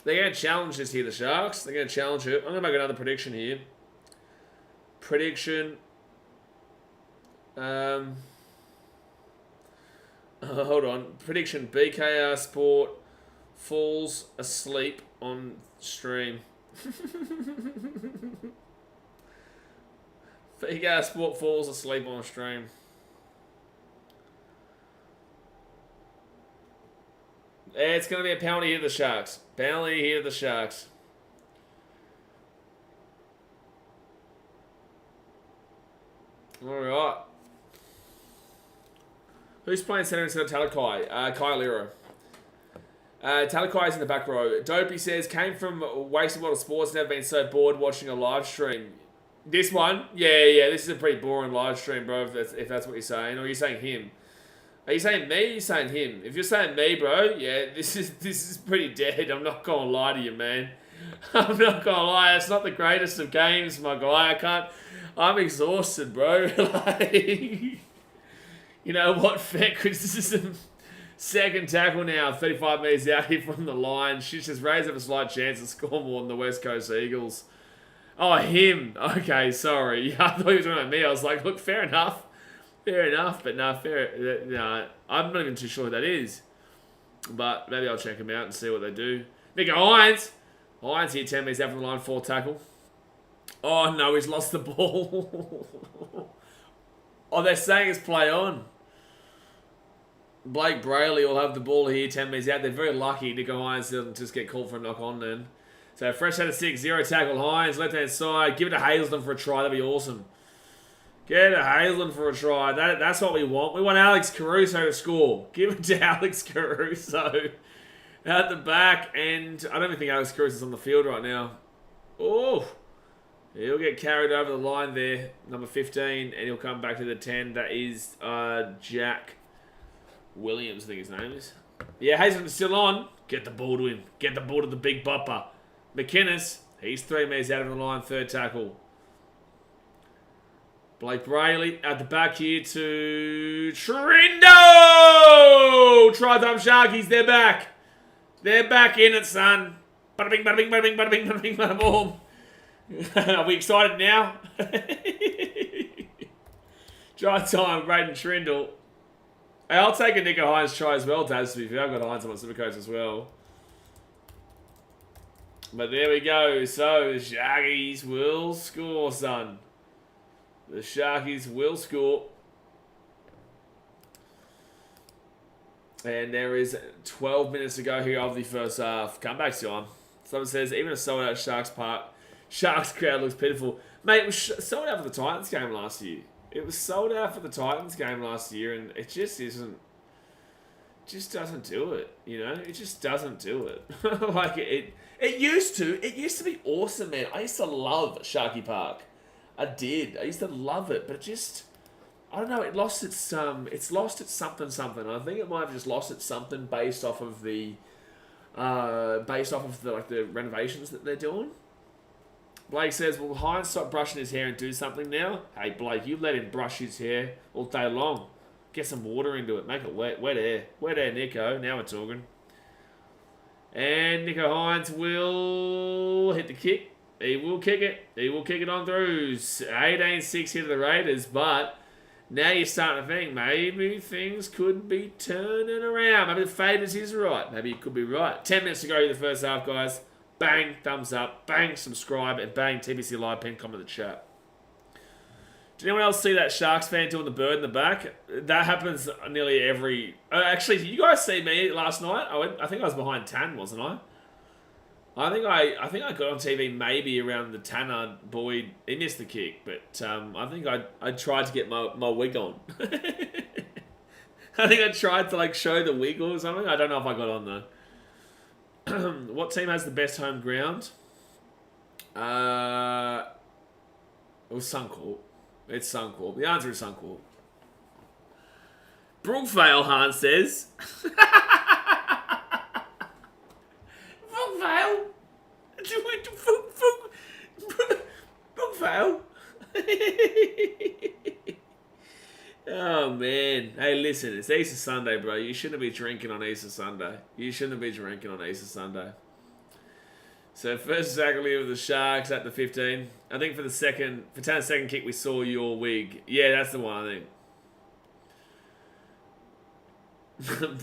They're going to challenge this here, the Sharks. They're going to challenge it. I'm going to make another prediction here. Prediction. Hold on. Prediction. BKRsport falls asleep on stream. BKRsport falls asleep on stream. It's going to be a penalty here to the Sharks. Penalty here to the Sharks. Alright. Who's playing centre instead of Talakai? Kai Lero. Talakai's in the back row. Dopey says, came from Wasted World of Sports, never been so bored watching a live stream. This one? Yeah, this is a pretty boring live stream, bro, if that's what you're saying. Or are you saying him? Are you saying me or are you saying him? If you're saying me, bro, yeah, this is pretty dead. I'm not going to lie to you, man. I'm not going to lie. It's not the greatest of games, my guy. I'm exhausted, bro. Like, you know what? Fair criticism. Second tackle now, 35 metres out here from the line. She just raised up a slight chance to score more than the West Coast Eagles. Oh, him. Okay, sorry. Yeah, I thought you were talking about me. I was like, look, fair enough. Fair enough, but no, I'm not even too sure who that is. But maybe I'll check them out and see what they do. Nico Hines. Hines here, 10 metres out from the line, 4th tackle. Oh, no, he's lost the ball. Oh, they're saying it's play on. Blake Brayley will have the ball here, 10 metres out. They're very lucky Nico Hines doesn't just get called for a knock on then. So fresh out of 6, 0 tackle. Hines, left-hand side. Give it to Hazelton for a try. That'd be awesome. Get a Hazelton for a try. That's what we want. We want Alex Caruso to score. Give it to Alex Caruso. At the back. And I don't even think Alex Caruso's on the field right now. Oh. He'll get carried over the line there. Number 15. And he'll come back to the 10. That is Jack Williams, I think his name is. Yeah, Hazelton's still on. Get the ball to him. Get the ball to the big bopper. McInnes. He's 3 metres out of the line. 3rd tackle. Blake Brayley at the back here to Trindo! Try time Sharkies, they're back. They're back in it, son. Bada bing, bada bing, bada bing, bada bing, bada bing, bada boom. Are we excited now? Try time, Braden Trindle. Hey, I'll take a Nico Hines try as well, Daz, to be fair. I've got Hines on my Supercoach as well. But there we go. So, the Sharkies will score, son. The Sharkies will score. And there is 12 minutes to go here of the first half. Comeback time. Someone says, even a sold-out Sharks crowd looks pitiful. Mate, it was sold out for the Titans game last year. It was sold out for the Titans game last year, and it just isn't... just doesn't do it, you know? It just doesn't do it. Like, it used to. It used to be awesome, man. I used to love Sharky Park. I did. I used to love it, but it just, I don't know. It lost its it's lost its something. I think it might have just lost its something based off of the the renovations that they're doing. Blake says, "Will Hines stop brushing his hair and do something now?" Hey Blake, you let him brush his hair all day long. Get some water into it. Make it wet. Wet air, Nico. Now we're talking. And Nico Hines will hit the kick. He will kick it. He will kick it on through. 18-6 here to the Raiders, but now you're starting to think maybe things could be turning around. Maybe the favourites is right. Maybe it could be right. 10 minutes to go in the first half, guys. Bang, thumbs up. Bang, subscribe. And bang, TBC Live, pin comment in the chat. Did anyone else see that Sharks fan doing the bird in the back? That happens nearly every... actually, did you guys see me last night? I think I was behind Tan, wasn't I? I think I got on TV maybe around the Tanner Boyd. He missed the kick, but I think I tried to get my wig on. I think I tried to like show the wig or something. I don't know if I got on though. What team has the best home ground? It was Suncorp. It's Suncorp. The answer is Suncorp. Brookvale, Han says. Brookvale? Brookvale? Oh, man. Hey, listen. It's Easter Sunday, bro. You shouldn't be drinking on Easter Sunday. You shouldn't be drinking on Easter Sunday. So, first tackle here with the Sharks at the 15. I think for Tanner's second kick, we saw your wig. Yeah, that's the one, I think.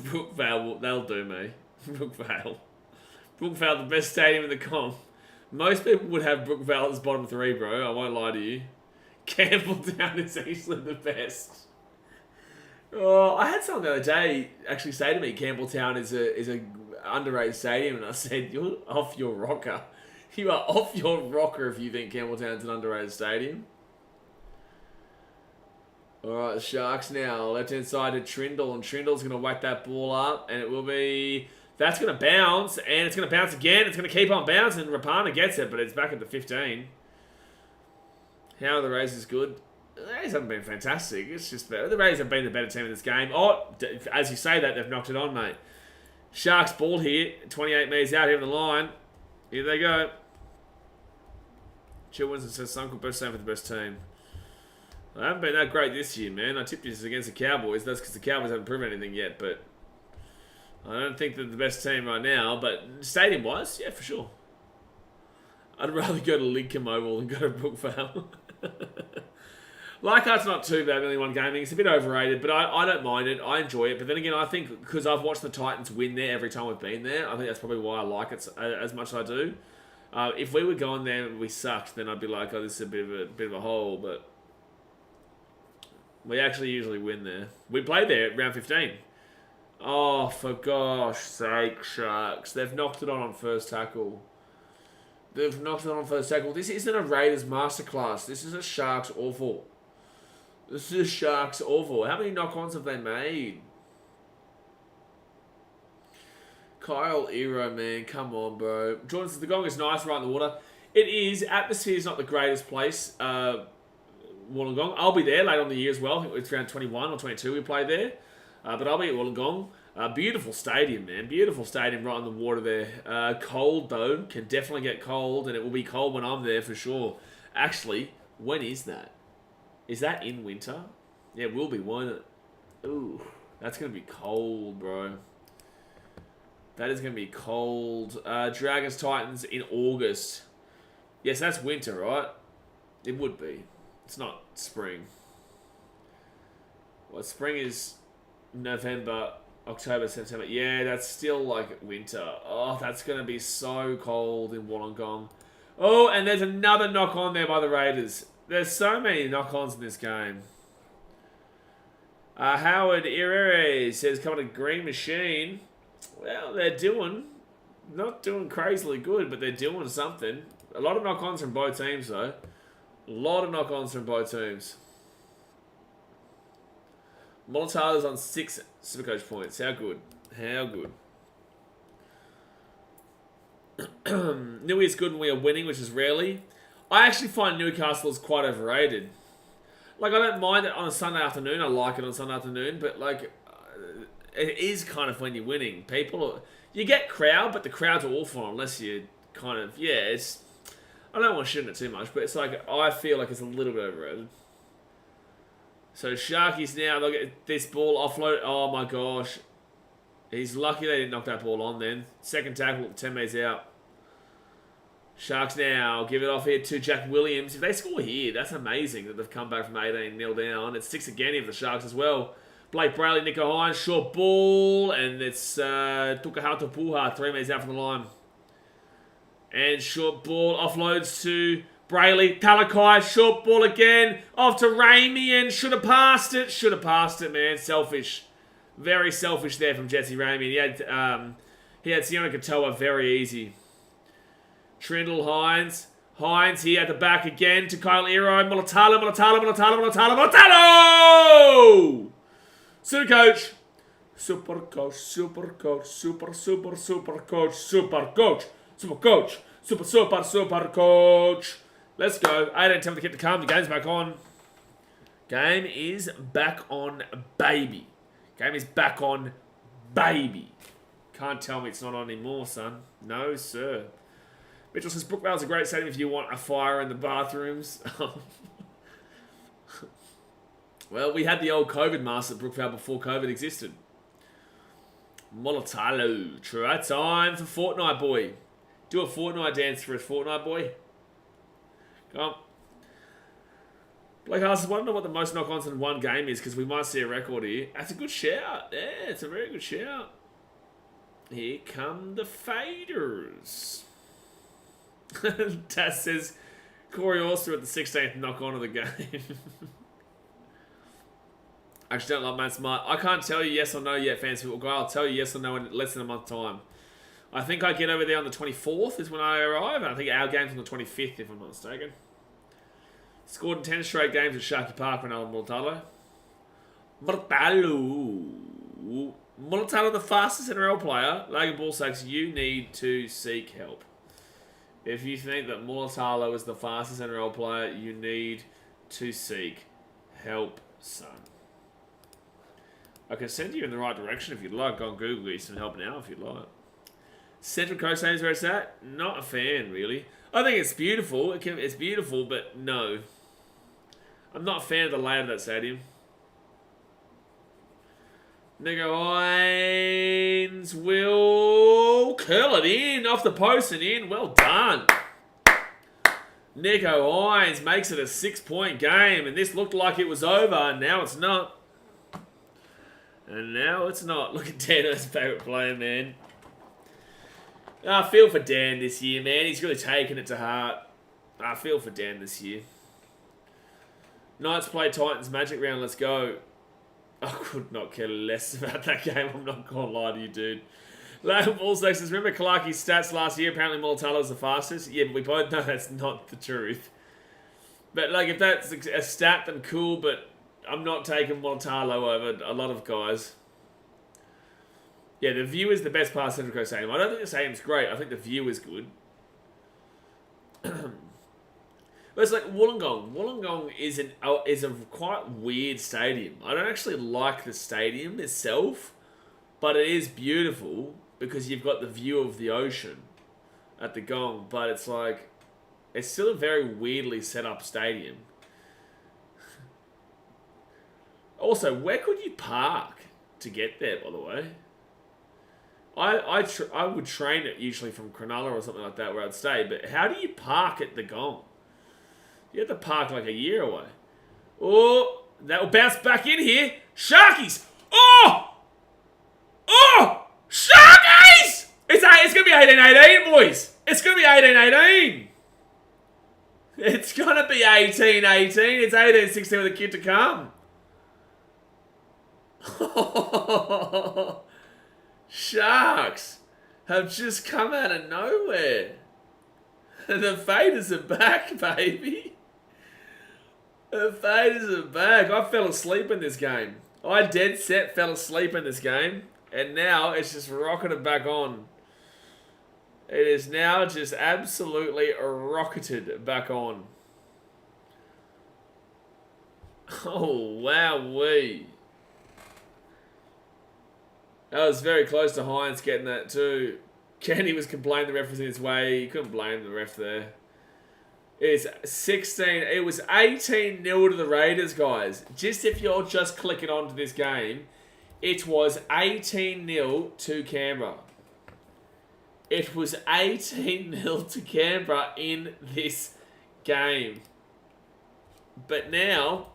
Brookvale, they'll do me. Brookvale, the best stadium in the comp. Most people would have Brookvale as bottom 3, bro. I won't lie to you. Campbelltown is easily the best. Oh, I had someone the other day actually say to me, Campbelltown is underrated stadium, and I said, you're off your rocker. You are off your rocker if you think Campbelltown's an underrated stadium. Alright, the Sharks now. Left-hand side to Trindle, and Trindle's going to whack that ball up, and it will be... That's going to bounce, and it's going to bounce again. It's going to keep on bouncing. Rapana gets it, but it's back at the 15. How are the Raiders good? The Raiders haven't been fantastic. It's just better. The Raiders have been the better team in this game. Oh, as you say that, they've knocked it on, mate. Sharks ball here. 28 metres out here on the line. Here they go. Chill Winston says Sunkel best team for the best team. I haven't been that great this year, man. I tipped this against the Cowboys. That's because the Cowboys haven't proven anything yet, but I don't think they're the best team right now. But stadium-wise, yeah, for sure. I'd rather go to Lincoln Oval than go to Brookvale. Leichhardt's not too bad, only one gaming. It's a bit overrated, but I don't mind it. I enjoy it. But then again, I think because I've watched the Titans win there every time we've been there, I think that's probably why I like it as much as I do. If we were going there and we sucked, then I'd be like, oh, this is a bit of a hole, but we actually usually win there. We played there at round 15. Oh, for gosh sake, Sharks. They've knocked it on first tackle. They've knocked it on first tackle. This isn't a Raiders masterclass. This is a Sharks awful. This is a Sharks awful. How many knock-ons have they made? Kyle Ero, man. Come on, bro. Jordan says the gong is nice right in the water. It is. Atmosphere is not the greatest place. Wollongong. I'll be there later on the year as well. I think it's around 21 or 22 we play there. But I'll be at Wollongong. Beautiful stadium, man. Beautiful stadium right in the water there. Cold, though. Can definitely get cold, and it will be cold when I'm there for sure. Actually, when is that? Is that in winter? Yeah, it will be, won't it? Ooh, that's going to be cold, bro. That is going to be cold. Dragons Titans in August. Yes, that's winter, right? It would be. It's not spring. Well, spring is November, October, September. Yeah, that's still like winter. Oh, that's going to be so cold in Wollongong. Oh, and there's another knock-on there by the Raiders. There's so many knock-ons in this game. Howard Irere says, coming to Green Machine. Well, they're not doing crazily good, but they're doing something. A lot of knock-ons from both teams, though. A lot of knock-ons from both teams. Molotala's on 6 Supercoach points. How good? How good? Newey is good when we are winning, which is rarely. I actually find Newcastle is quite overrated. Like, I don't mind it on a Sunday afternoon. I like it on Sunday afternoon, but like, it is kind of when you're winning. You get crowd, but the crowds are awful unless you kind of, yeah, it's, I don't want to shit on it too much, but it's like, I feel like it's a little bit overrated. So Sharkies now, they'll get this ball offload. Oh my gosh. He's lucky they didn't knock that ball on then. Second tackle, 10 metres out. Sharks now give it off here to Jack Williams. If they score here, that's amazing that they've come back from 18-0 down. It's 6 again of the Sharks as well. Blake Brayley, Nico Hines, short ball, and it's Tukahato Puha, 3 metres out from the line. And short ball offloads to Brayley, Talakai, short ball again, off to Ramey, and should have passed it. Should have passed it, man. Selfish. Very selfish there from Jesse Ramey. He had Siona Katoa very easy. Trindle, Hines here at the back again to Kyle Ero. Molotalo. Supercoach. Supercoach. Let's go. 8-10 to keep the calm. The game's back on. Game is back on, baby. Game is back on, baby. Can't tell me it's not on anymore, son. No, sir. Mitchell says, Brookvale's a great stadium if you want a fire in the bathrooms. Well, we had the old COVID mask at Brookvale before COVID existed. Molotalo. Try time for Fortnite Boy. Do a Fortnite dance for a Fortnite Boy. Come on. Blake asks, I wonder what the most knock-ons in one game is, because we might see a record here. That's a good shout. Yeah, it's a very good shout. Here come the faders. Taz says, Corey Auster at the 16th knock-on of the game. Actually, don't love Matt Smart. I can't tell you yes or no yet, fans. I'll tell you yes or no in less than a month's time. I think I get over there on the 24th is when I arrive. And I think our game's on the 25th, if I'm not mistaken. Scored in 10 straight games at Sharky Park, Ronaldo Mulatalo, the fastest NRL player. Logan Bullsacks, you need to seek help. If you think that Mulatalo is the fastest NRL player, you need to seek help, son. I can send you in the right direction if you'd like. Go on Google, get some help now if you'd like. Central Coast Stadium's where it's at. Not a fan, really. I think it's beautiful. It's beautiful, but no. I'm not a fan of the layout of that stadium. Nico Hines will curl it in, off the post and in. Well done. Nico Hines makes it a 6-point game, and this looked like it was over, and now it's not. And now it's not. Look at Dano's favourite player, man. I feel for Dan this year, man. He's really taken it to heart. I feel for Dan this year. Knights play Titans Magic round. Let's go. I could not care less about that game. I'm not going to lie to you, dude. Logan Bullsacks says, remember Clarkie's stats last year? Apparently Mulatalo's the fastest. Yeah, but we both know that's not the truth. But, like, if that's a stat, then cool. But I'm not taking Mulatalo over a lot of guys. Yeah, the view is the best part of Central Coast Stadium. I don't think the stadium's great. I think the view is good. But it's like Wollongong. Wollongong is a quite weird stadium. I don't actually like the stadium itself, but it is beautiful because you've got the view of the ocean at the Gong. But it's like, it's still a very weirdly set up stadium. Also, where could you park to get there, by the way? I would train it usually from Cronulla or something like that where I'd stay, but how do you park at the Gong? You have to park like a year away. Oh, that will bounce back in here. Sharkies! Oh! Oh! Sharkies! It's going to be 18-18, boys. It's going to be 18-18. It's going to be 18-18. It's 18-16 with a kid to come. Sharks have just come out of nowhere. The Faders are back, baby. The Faders are back. I fell asleep in this game. I dead set fell asleep in this game. And now it's just rocketed back on. It is now just absolutely rocketed back on. Oh, wowee. That was very close to Hines getting that too. Kenny was complaining the ref was in his way. You couldn't blame the ref there. It's 16. It was 18-0 to the Raiders, guys. Just if you're just clicking onto this game, it was 18-0 to Canberra. It was 18-0 to Canberra in this game. But now,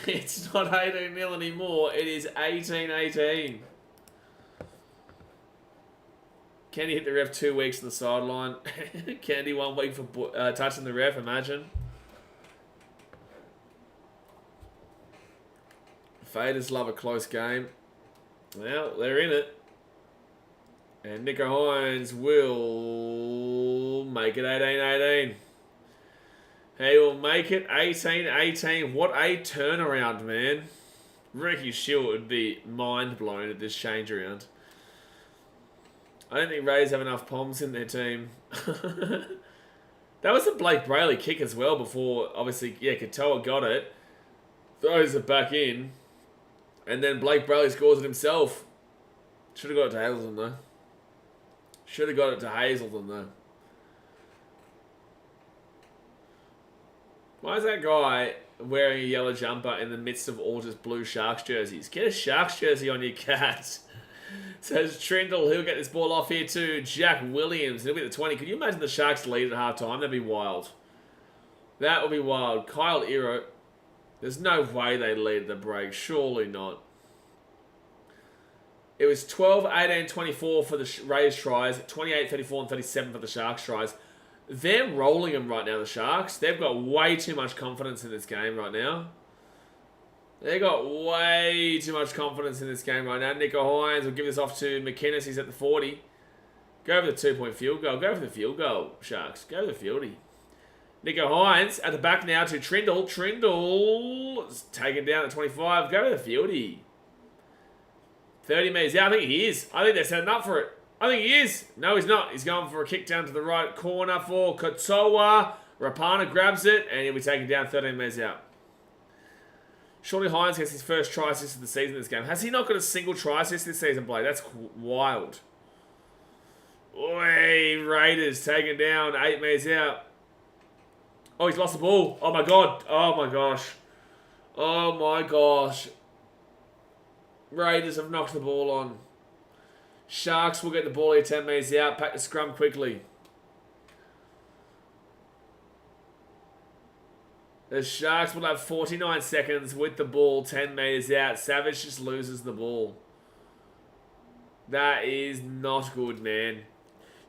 it's not 18-0 anymore. It is 18-18. Kenny hit the ref 2 weeks on the sideline. Candy 1 week for touching the ref, imagine. Faders love a close game. Well, they're in it. And Nico Hines will make it 18-18. He will make it 18-18. What a turnaround, man. Ricky Shield would be mind blown at this change around. I don't think Rays have enough Poms in their team. That was a Blake Brayley kick as well before, obviously, yeah, Katoa got it. Throws it back in. And then Blake Brayley scores it himself. Should have got it to Hazelton, though. Should have got it to Hazelton, though. Why is that guy wearing a yellow jumper in the midst of all just blue Sharks jerseys? Get a Sharks jersey on your Cats. Says Trindle, he'll get this ball off here too. Jack Williams, he'll be at the 20. Could you imagine the Sharks lead at halftime? That'd be wild. That would be wild. Kyle Ero, there's no way they lead the break. Surely not. It was 12, 18, 24 for the Rays tries, 28, 34, and 37 for the Sharks tries. They're rolling them right now, the Sharks. They've got way too much confidence in this game right now. They got way too much confidence in this game right now. Nico Hines will give this off to McInnes. He's at the 40. Go for the 2-point field goal. Go for the field goal, Sharks. Go for the fieldy. Nico Hines at the back now to Trindle. Trindle is taken down at 25. Go to the fieldy. 30 metres. Yeah, I think he is. I think they're setting up for it. I think he is. No, he's not. He's going for a kick down to the right corner for Katoa. Rapana grabs it, and he'll be taken down 13 metres out. Surely Hines gets his first try assist of the season in this game. Has he not got a single try assist this season, Blake? That's wild. Oi, Raiders taken down 8 metres out. Oh, he's lost the ball. Oh, my God. Oh, my gosh. Oh, my gosh. Raiders have knocked the ball on. Sharks will get the ball here 10 metres out. Pack the scrum quickly. The Sharks will have 49 seconds with the ball 10 metres out. Savage just loses the ball. That is not good, man.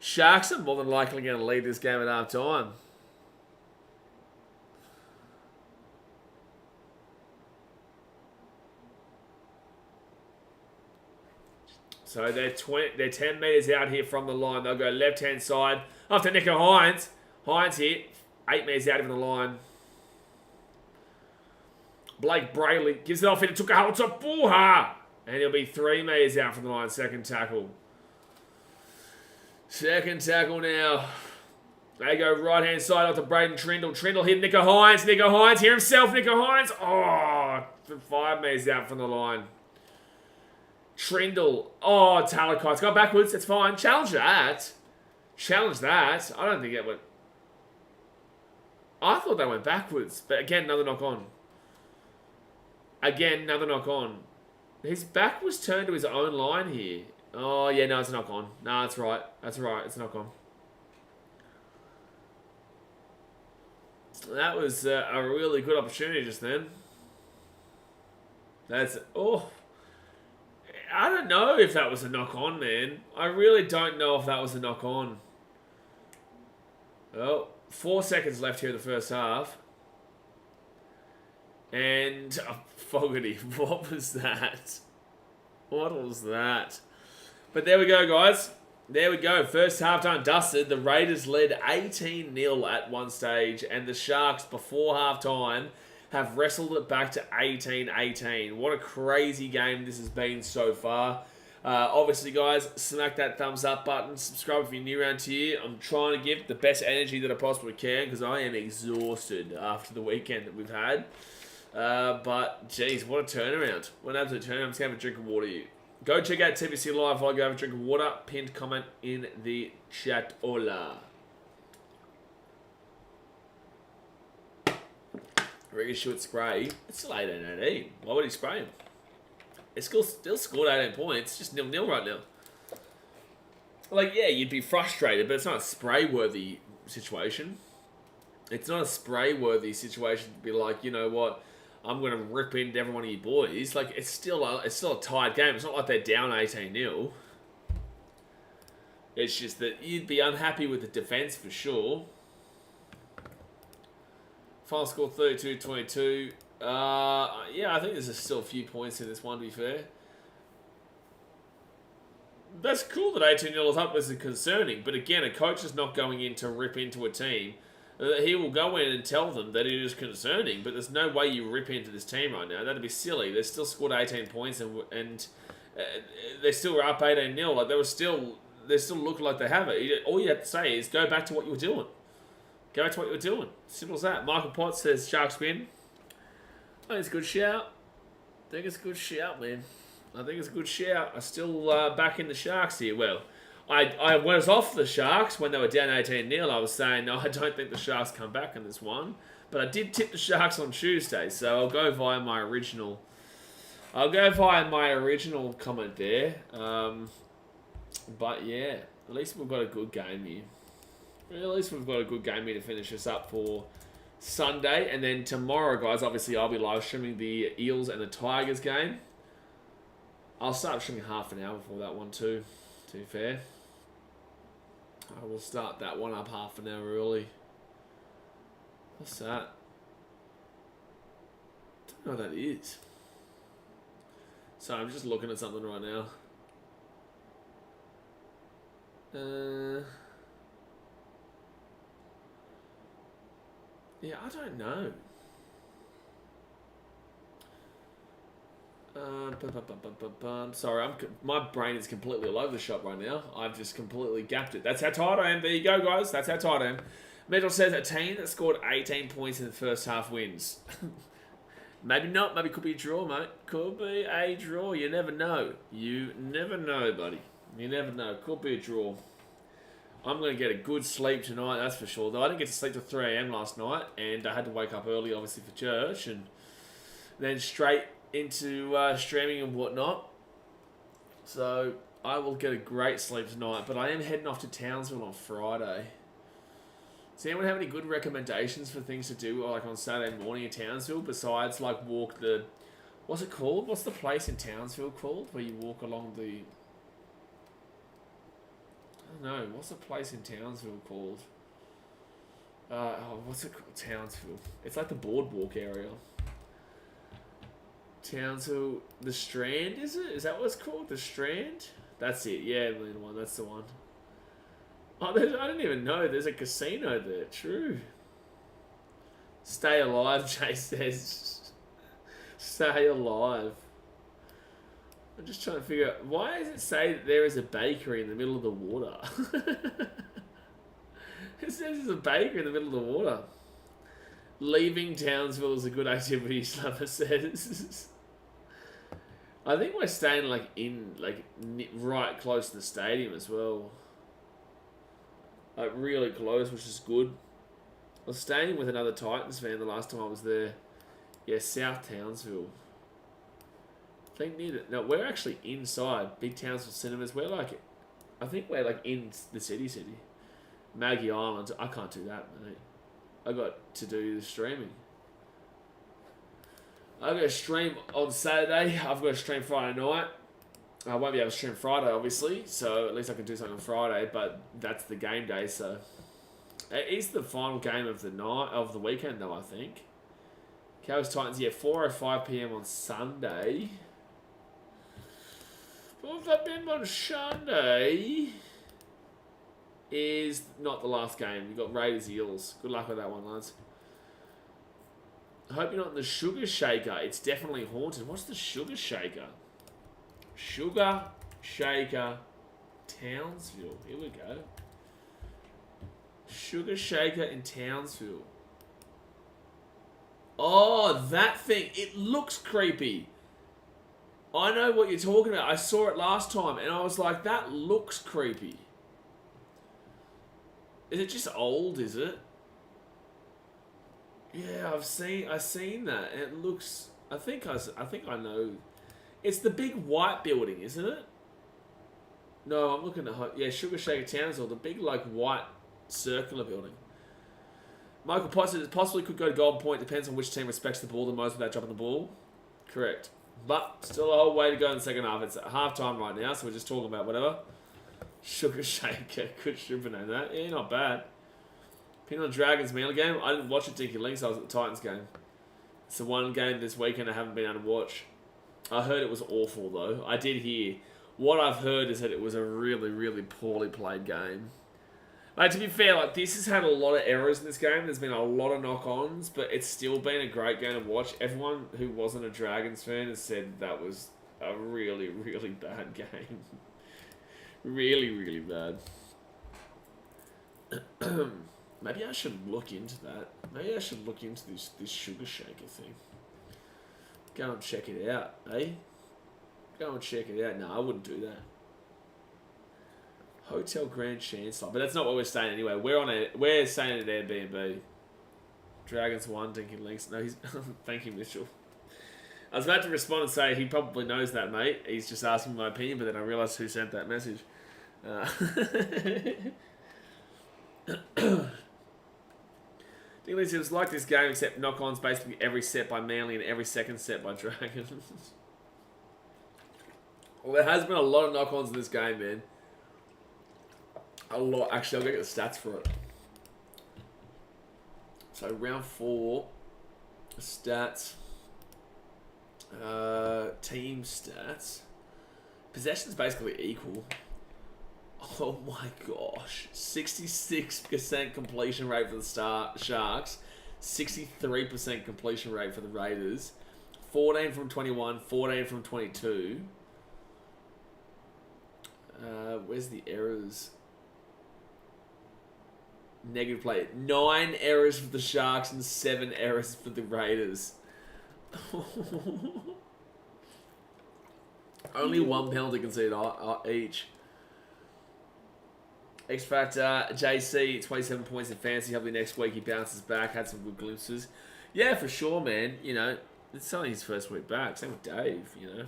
Sharks are more than likely going to lead this game at half time. So they're 10 metres out here from the line. They'll go left-hand side. After Nico Hines. Hines here. 8 metres out of the line. Blake Brayley gives it off into Tukahotapuha. And he'll be 3 metres out from the line. Second tackle. Second tackle now. They go right-hand side off to Braden Trindle. Trindle hit Nico Hines. Nico Hines here himself. Nico Hines. Oh, 5 metres out from the line. Trindle. Oh, Talakai's got backwards. It's fine. Challenge that. Challenge that. I don't think it went... I thought they went backwards. But again, another knock on. Again, another knock on. His back was turned to his own line here. Oh, yeah, no, it's a knock on. No, that's right. That's right. It's a knock on. That was a really good opportunity just then. That's... Oh... I don't know if that was a knock-on, man. I really don't know if that was a knock-on. Well, 4 seconds left here in the first half. And... Oh, Fogarty, what was that? What was that? But there we go, guys. There we go. First half-time dusted. The Raiders led 18-0 at one stage. And the Sharks, before half-time, have wrestled it back to 18-18. What a crazy game this has been so far. Obviously, guys, smack that thumbs up button. Subscribe if you're new around here. I'm trying to give the best energy that I possibly can because I am exhausted after the weekend that we've had. But, geez, what a turnaround. What an absolute turnaround. I'm just going to have a drink of water here. Go check out TVC Live while I go have a drink of water. Pinned comment in the chat. Hola. Ricky spray. It's still 18-18. Why would he spray him? It's still scored 18 points. It's just 0-0 right now. Like, yeah, you'd be frustrated, but it's not a spray-worthy situation. It's not a spray-worthy situation to be like, you know what, I'm going to rip into every one of you boys. Like, it's still a tied game. It's not like they're down 18-0. It's just that you'd be unhappy with the defense for sure. Final score 32-22. Yeah, I think there's still a few points in this one, to be fair. That's cool that 18-0 is up isn't concerning, but again, a coach is not going in to rip into a team. He will go in and tell them that it is concerning, but there's no way you rip into this team right now. That'd be silly. They still scored 18 points and they still were up 18-0. Like they still look like they have it. All you have to say is go back to what you were doing. Go back to what you were doing. Simple as that. Michael Potts says Sharks win. I think it's a good shout. I think it's a good shout, man. I think it's a good shout. I'm still back in the Sharks here. Well, I was off the Sharks when they were down 18-0. I was saying, no, I don't think the Sharks come back in this one. But I did tip the Sharks on Tuesday, so I'll go via my original... comment there. But yeah, at least we've got a good game here. At least we've got a good game here to finish us up for Sunday. And then tomorrow, guys, obviously I'll be live streaming the Eels and the Tigers game. I'll start streaming half an hour before that one too, to be fair. I will start that one up half an hour early. What's that? I don't know what that is. So I'm just looking at something right now. Yeah, I don't know. Sorry, my brain is completely all over the shop right now. I've just completely gapped it. That's how tired I am. There you go, guys. That's how tired I am. Metal says a team that scored 18 points in the first half wins. Maybe not. Maybe it could be a draw, mate. Could be a draw. You never know. You never know, buddy. You never know. Could be a draw. I'm going to get a good sleep tonight, that's for sure. Though I didn't get to sleep till 3 a.m. last night, and I had to wake up early, obviously, for church, and then straight into streaming and whatnot. So I will get a great sleep tonight, but I am heading off to Townsville on Friday. Does anyone have any good recommendations for things to do like on Saturday morning in Townsville besides like walk the... What's it called? What's the place in Townsville called where you walk along the... I don't know. What's the place in Townsville called? What's it called? Townsville. It's like the boardwalk area. Townsville, the Strand, is it? Is that what it's called? The Strand? That's it. Yeah, the one. That's the one. Oh, I didn't even know. There's a casino there. True. Stay alive, Jay says. Stay alive. I'm just trying to figure out, why does it say that there is a bakery in the middle of the water? It says there's a bakery in the middle of the water. Leaving Townsville is a good activity, Slumber says. I think we're staying right close to the stadium as well. Like really close, which is good. I was staying with another Titans fan the last time I was there. Yeah, South Townsville. I think near the... No, we're actually inside Big Townsville Cinemas. I think we're like in the city. Maggie Island. I can't do that, mate. I got to do the streaming. I've got to stream on Saturday. I've got to stream Friday night. I won't be able to stream Friday, obviously, so at least I can do something on Friday, but that's the game day, so... It is the final game of the weekend, though, I think. Cowboys Titans, yeah, 4:05 PM on Sunday. 4:05 PM on Sunday is not the last game. You've got Raiders Eels. Good luck with that one, lads. I hope you're not in the Sugar Shaker. It's definitely haunted. What's the Sugar Shaker? Sugar Shaker Townsville. Here we go. Sugar Shaker in Townsville. Oh, that thing. It looks creepy. I know what you're talking about. I saw it last time and I was like, that looks creepy. Is it just old, is it? Yeah, I've seen that. And it looks... I think I know. It's the big white building, isn't it? No, I'm looking at... Yeah, Sugar Shaker Townsville. The big, like, white circular building. Michael Potts says it possibly could go to Golden Point. Depends on which team respects the ball the most without dropping the ball. Correct. But still a whole way to go in the second half. It's at half time right now, so we're just talking about whatever. Sugar Shaker. Good stripper name that. Yeah, not bad. Pin on Dragons Meal game. I didn't watch it, Dinky Links. I was at the Titans game. It's the one game this weekend I haven't been able to watch. I heard it was awful, though. I did hear. What I've heard is that it was a really, really poorly played game. Like, to be fair, like, this has had a lot of errors in this game. There's been a lot of knock-ons, but it's still been a great game to watch. Everyone who wasn't a Dragons fan has said that was a really, really bad game. Really, really bad. Maybe I should look into that. Maybe I should look into this Sugar Shaker thing. Go and check it out, eh? Go and check it out. No, I wouldn't do that. Hotel Grand Chancellor. But that's not what we're staying anyway. We're staying at Airbnb. Dragons 1, Dinky Links. No, he's... Thank you, Mitchell. I was about to respond and say he probably knows that, mate. He's just asking my opinion, but then I realised who sent that message. Dinky says, it was like this game, except knock-ons basically every set by Manly and every second set by Dragons. Well, there has been a lot of knock-ons in this game, man. A lot. Actually, I'll go get the stats for it. So, round 4. Stats. Team stats. Possession's basically equal. Oh my gosh. 66% completion rate for the Sharks. 63% completion rate for the Raiders. 14 from 21, 14 from 22. Where's the errors? Negative play. 9 errors for the Sharks and 7 errors for the Raiders. Only 1 penalty conceded each. X Factor, JC, 27 points in fantasy. Hopefully next week he bounces back. Had some good glimpses. Yeah, for sure, man. You know, it's only his first week back. Same with Dave, you know.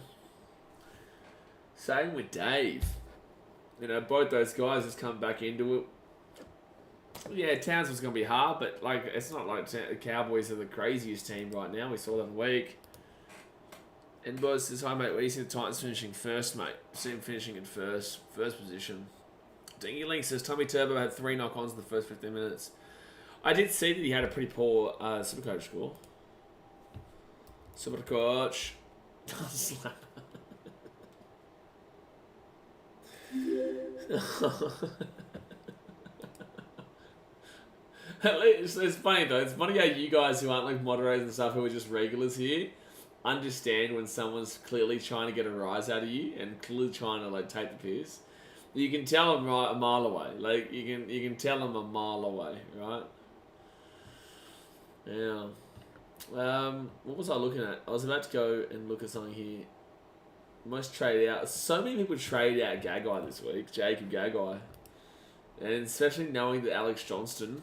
Same with Dave. You know, both those guys just come back into it. Yeah, Towns was going to be hard, but like it's not like the Cowboys are the craziest team right now. We saw that week. And Buzz says, hi mate, where do you see the Titans finishing first, mate? See him finishing in first position. Dingy Link says, Tommy Turbo had 3 knock-ons in the first 15 minutes. I did see that he had a pretty poor Supercoach score. Supercoach. Slap. It's funny though. It's funny how you guys who aren't like moderators and stuff, who are just regulars here, understand when someone's clearly trying to get a rise out of you and clearly trying to like take the piss. You can tell them a mile away. Like you can tell them a mile away, right? Yeah. What was I looking at? I was about to go and look at something here. Most traded out. So many people trade out Gagai this week. Jacob Gagai, and especially knowing that Alex Johnston's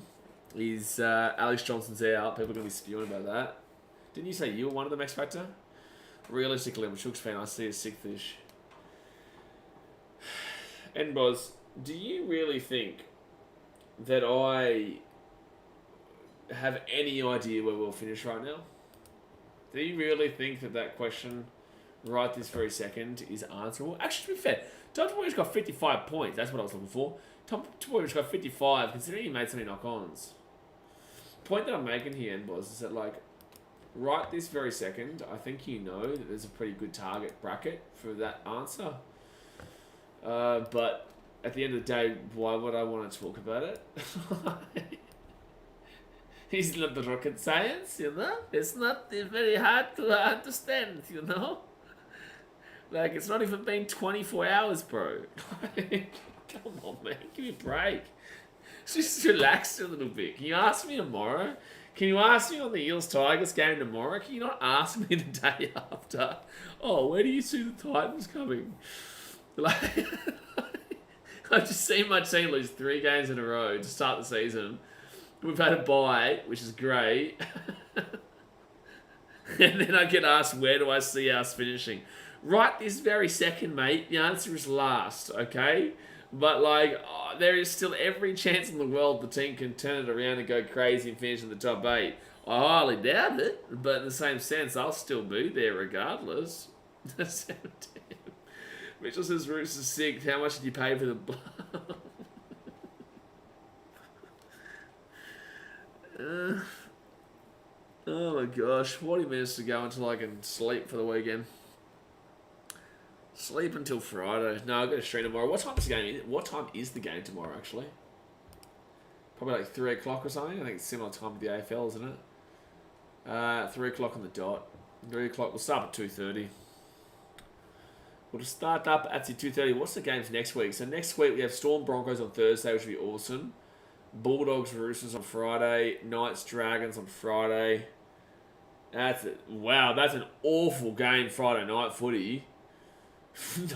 out. People are gonna be spewing about that. Didn't you say you were one of them, X Factor? Realistically, I'm a Shooks fan. I see a sick fish. And Boz, do you really think that I have any idea where we'll finish right now? Do you really think that question right this very second is answerable? Actually, to be fair, Tom Tapoya's got 55 points. That's what I was looking for. Tom Tapoya's got 55, considering he made so many knock-ons. The point that I'm making here, Boz, is that, like, right this very second, I think you know that there's a pretty good target bracket for that answer. But at the end of the day, why would I want to talk about it? It's not the rocket science, you know? It's not very hard to understand, you know? Like, it's not even been 24 hours, bro. Come on, man. Give me a break. Just relax a little bit. Can you ask me tomorrow? Can you ask me on the Eels-Tigers game tomorrow? Can you not ask me the day after? Oh, where do you see the Titans coming? Like, I've just seen my team lose 3 games in a row to start the season. We've had a bye, which is great. And then I get asked, where do I see us finishing? Right this very second, mate, the answer is last, okay? But, like, there is still every chance in the world the team can turn it around and go crazy and finish in the top 8. I highly doubt it, but in the same sense, I'll still be there regardless. 17. Mitchell says, Roots is sick. How much did you pay for the blood? Oh my gosh, 40 minutes to go until I can sleep for the weekend. Sleep until Friday. No, I've got to stream tomorrow. What time is the game? What time is the game tomorrow, actually? Probably like 3 o'clock or something. I think it's similar time with the AFL, isn't it? 3 o'clock on the dot. 3 o'clock. We'll start at 2:30. We'll just start up at 2:30. What's the games next week? So next week we have Storm Broncos on Thursday, which will be awesome. Bulldogs Roosters on Friday. Knights Dragons on Friday. That's it. Wow, that's an awful game Friday night footy.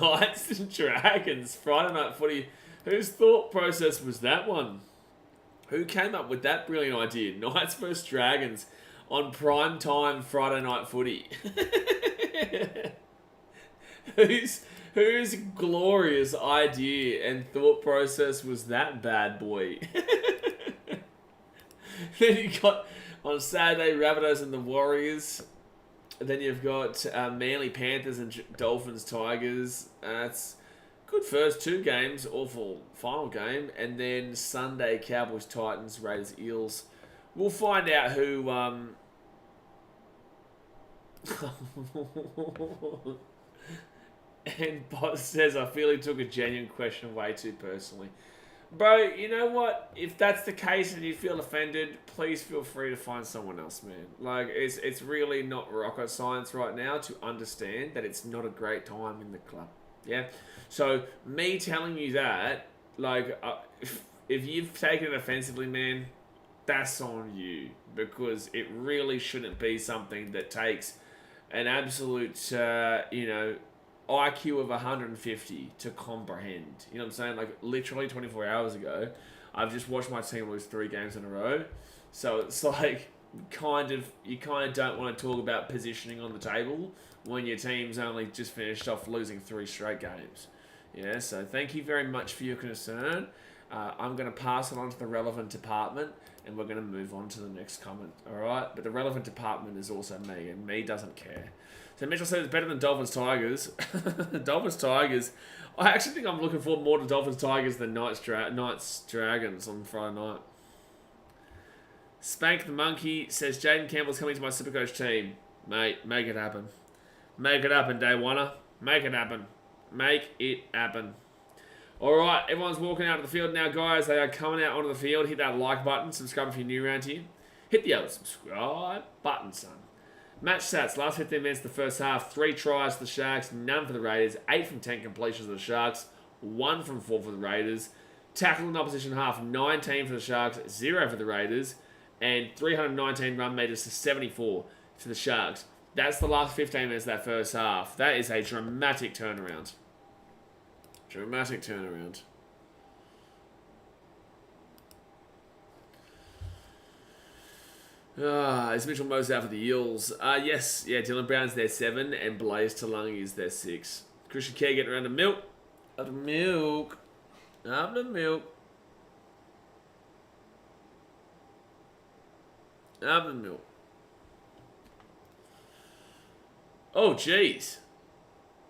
Knights and Dragons Friday night footy. Whose thought process was that one? Who came up with that brilliant idea? Knights versus Dragons on prime time Friday night footy. Whose glorious idea and thought process was that bad boy? Then you got on Saturday Rabbitohs and the Warriors. And then you've got Manly Panthers and Dolphins Tigers. That's good first 2 games. Awful final game. And then Sunday Cowboys Titans, Raiders Eels. We'll find out who. And Boss says, I feel he took a genuine question way too personally. Bro, you know what? If that's the case and you feel offended, please feel free to find someone else, man. Like, it's really not rocket science right now to understand that it's not a great time in the club. Yeah? So, me telling you that, like, if you've taken it offensively, man, that's on you. Because it really shouldn't be something that takes an absolute, IQ of 150 to comprehend. You know what I'm saying? Like, literally 24 hours ago, I've just watched my team lose 3 games in a row. So it's like, you kind of don't want to talk about positioning on the table when your team's only just finished off losing 3 straight games. Yeah, so thank you very much for your concern. I'm going to pass it on to the relevant department, and we're going to move on to the next comment. All right? But the relevant department is also me, and me doesn't care. So Mitchell said it's better than Dolphins Tigers. Dolphins Tigers. I actually think I'm looking forward more to Dolphins Tigers than Knights Dragons on Friday night. Spank the Monkey says Jaden Campbell's coming to my Supercoach team. Mate, make it happen. Make it happen, Day Oneer. Make it happen. Make it happen. Alright, everyone's walking out of the field now, guys. They are coming out onto the field. Hit that like button. Subscribe if you're new around here. Hit the other subscribe button, son. Match stats, last 15 minutes of the first half, 3 tries for the Sharks, none for the Raiders, 8 from 10 completions of the Sharks, 1 from 4 for the Raiders. Tackle in opposition half, 19 for the Sharks, 0 for the Raiders, and 319 run meters to 74 for the Sharks. That's the last 15 minutes of that first half. That is a dramatic turnaround. Dramatic turnaround. Is Mitchell Mose out for the Eels? Yes. Yeah, Dylan Brown's their 7 and Blaze Talangi is their 6. Christian Kerr getting around the milk. Up the milk. Up the milk. Up the milk. Oh, jeez.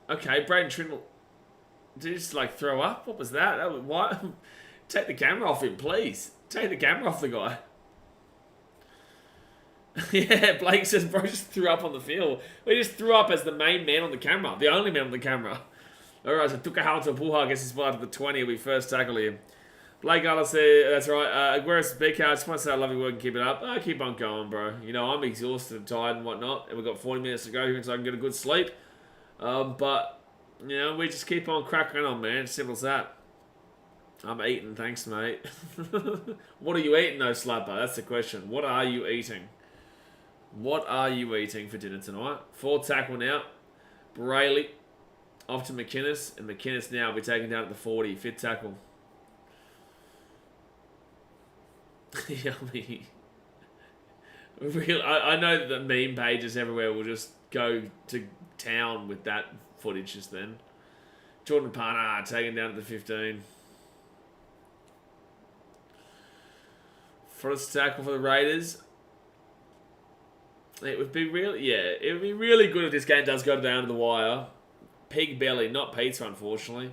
Okay, Braden Trindle. Did he just, like, throw up? What was that? Why? Take the camera off him, please. Take the camera off the guy. Yeah, Blake says, bro just threw up on the field. We just threw up as the main man on the camera. The only man on the camera. Alright, so Tukahalta Puha gets his spot at the 20. We first tackle him. Blake Gala said, that's right. Whereas BK, I just want to say I love your work and keep it up. Keep on going, bro. You know, I'm exhausted and tired and whatnot. And we've got 40 minutes to go here so I can get a good sleep. But, you know, we just keep on cracking on, man. Simple as that. I'm eating, thanks, mate. What are you eating, though, Slapper? That's the question. What are you eating? What are you eating for dinner tonight? 4 tackle now. Brayley off to McInnes. And McInnes now will be taken down at the 40. 5th tackle. Yummy. I know that the meme pages everywhere will just go to town with that footage just then. Jordan Parner taken down at the 15. First tackle for the Raiders. It would be really good if this game does go down to the wire. Pig belly, not pizza, unfortunately.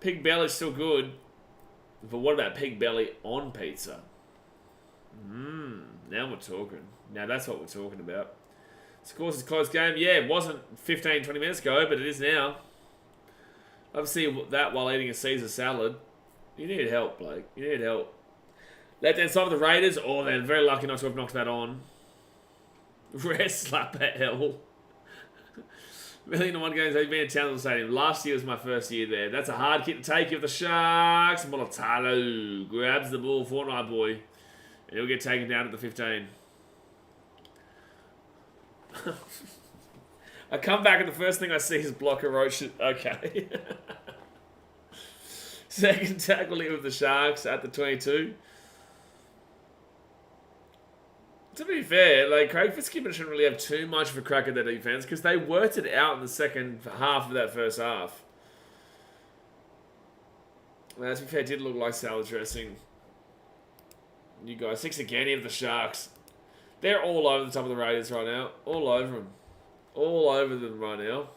Pig belly's still good, but what about pig belly on pizza? Now we're talking. Now that's what we're talking about. Of course, it's a close game. Yeah, it wasn't 15, 20 minutes ago, but it is now. Obviously, that while eating a Caesar salad. You need help, Blake. You need help. Left-hand side of the Raiders. Oh, they're very lucky not to have knocked that on. Rare slap at hell. 1,000,001 games they've been at Townsville Stadium. Last year was my first year there. That's a hard kick to take of the Sharks. Molotalo grabs the ball, Fortnite boy. And he'll get taken down at the 15. I come back and the first thing I see is Blocker Roach. Okay. Second tackle here with the Sharks at the 22. To be fair, like Craig Fitzgibbon shouldn't really have too much of a crack at their defense because they worked it out in the second half of that first half. Well, to be fair, it did look like salad dressing. You guys, 6 again of the Sharks. They're all over the top of the Raiders right now. All over them. All over them right now.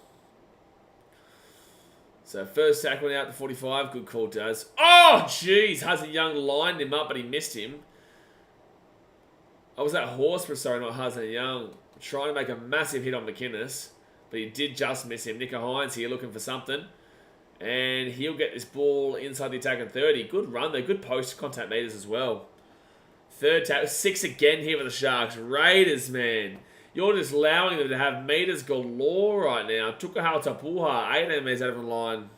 So first tackle out to 45. Good call, Daz. Oh, jeez. Hudson Young lined him up, but he missed him. Oh, was that Horsburgh? Sorry, not Hudson Young. Trying to make a massive hit on McInnes. but he did just miss him. Nico Hines here looking for something. And he'll get this ball inside the attack at 30. Good run there. Good post-contact meters as well. Third tackle. 6 again here for the Sharks. Raiders, man. You're just allowing them to have meters galore right now. Tukahau Tapuha. 18 meters out of the line.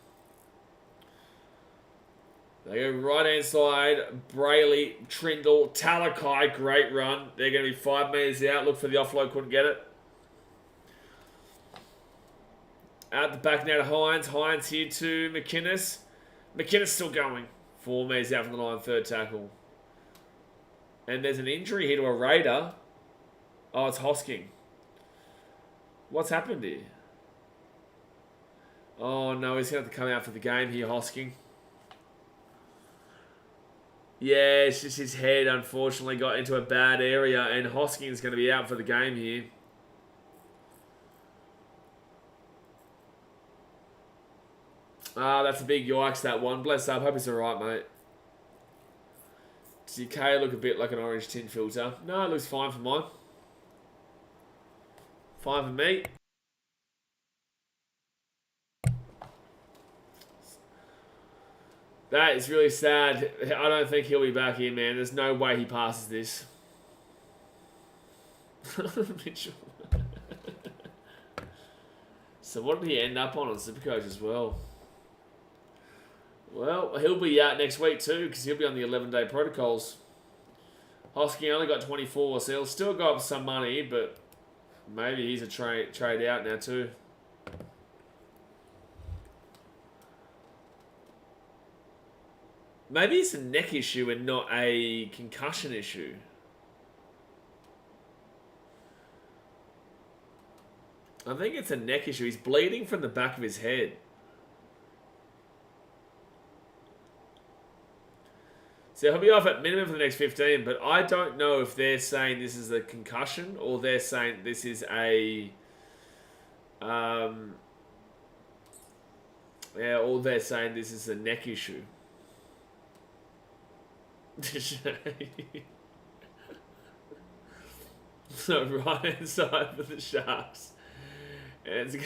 They go right-hand side. Brayley, Trindle, Talakai. Great run. They're going to be 5 meters out. Look for the offload. Couldn't get it. Out the back now to Hines. Hines here to McInnes. McInnes still going. 4 meters out from the line. Third tackle. And there's an injury here to a Raider. Oh, it's Hosking. What's happened here? Oh, no. He's going to have to come out for the game here, Hosking. Yeah, it's just his head, unfortunately, got into a bad area. And Hosking's going to be out for the game here. Ah, that's a big yikes, that one. Bless up. Hope he's alright, mate. Does your K look a bit like an orange tint filter? No, it looks fine for mine. Fine for me. That is really sad. I don't think he'll be back here, man. There's no way he passes this. Mitchell. So what did he end up on Supercoach as well? Well, he'll be out next week too, because he'll be on the 11-day protocols. Hosking only got 24, so he'll still go up some money, but maybe he's a trade out now too. Maybe it's a neck issue and not a concussion issue. I think it's a neck issue. He's bleeding from the back of his head. So he'll be off at minimum for the next 15, but I don't know if they're saying this is a concussion or they're saying this is a... yeah, or they're saying this is a neck issue. So right inside for the Sharks. And it's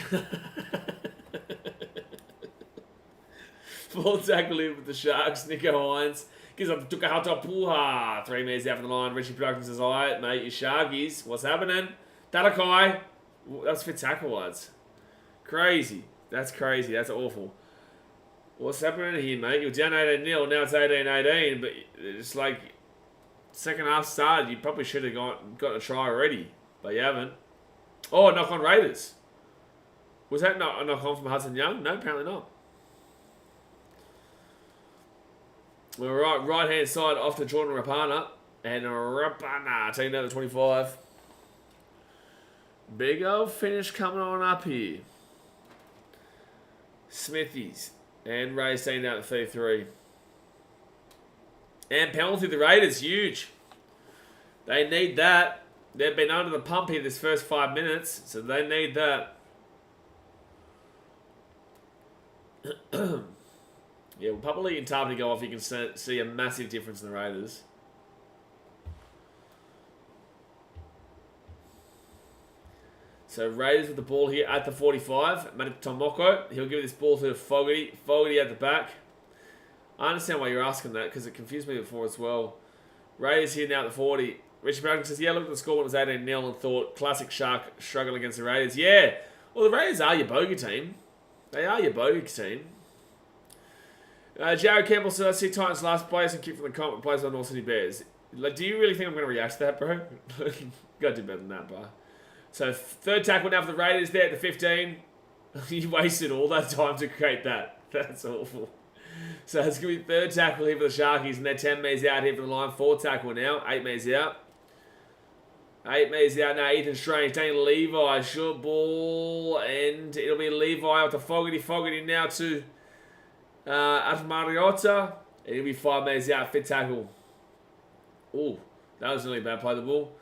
full tackle in with the Sharks. Nico Hines gives up to Tukahau Tapuha. 3 meters out from the line. Richie Production says, alright, mate, you Sharkies. What's happening? Talakai. That's fit tackle, lads. Crazy. That's crazy. That's awful. What's happening here, mate? You're down 18-0. Now it's 18-18. But it's like second half started. You probably should have got a try already. But you haven't. Oh, knock on Raiders. Was that not a knock on from Hudson Young? No, apparently not. All right hand side off to Jordan Rapana. And Rapana taking down the 25. Big old finish coming on up here. Smithies. And Ray staying down at 33. And penalty the Raiders, huge. They need that. They've been under the pump here this first 5 minutes, so they need that. Yeah, well, probably in time to go off, you can see a massive difference in the Raiders. So Raiders with the ball here at the 45. Tomoko, he'll give this ball to Fogarty. Fogarty at the back. I understand why you're asking that, because it confused me before as well. Raiders here now at the 40. Richard Brown says, yeah, look at the score when it was 18-0 and thought, classic Shark struggle against the Raiders. Yeah, well, the Raiders are your bogey team. They are your bogey team. Jared Campbell says, I see Titans last place and kick from the comp and plays on North City Bears. Like, do you really think I'm going to react to that, bro? Got to do better than that, bro. So, third tackle now for the Raiders there at the 15. You wasted all that time to create that. That's awful. So, it's going to be third tackle here for the Sharkies, and they're 10 metres out here for the line. Fourth tackle now, 8 metres out. 8 metres out now, Ethan Strange taking Levi. Short ball, and it'll be Levi up to Fogarty. Fogarty now to Atmariota. And it'll be 5 metres out, fit tackle. Ooh, that was really bad play the ball.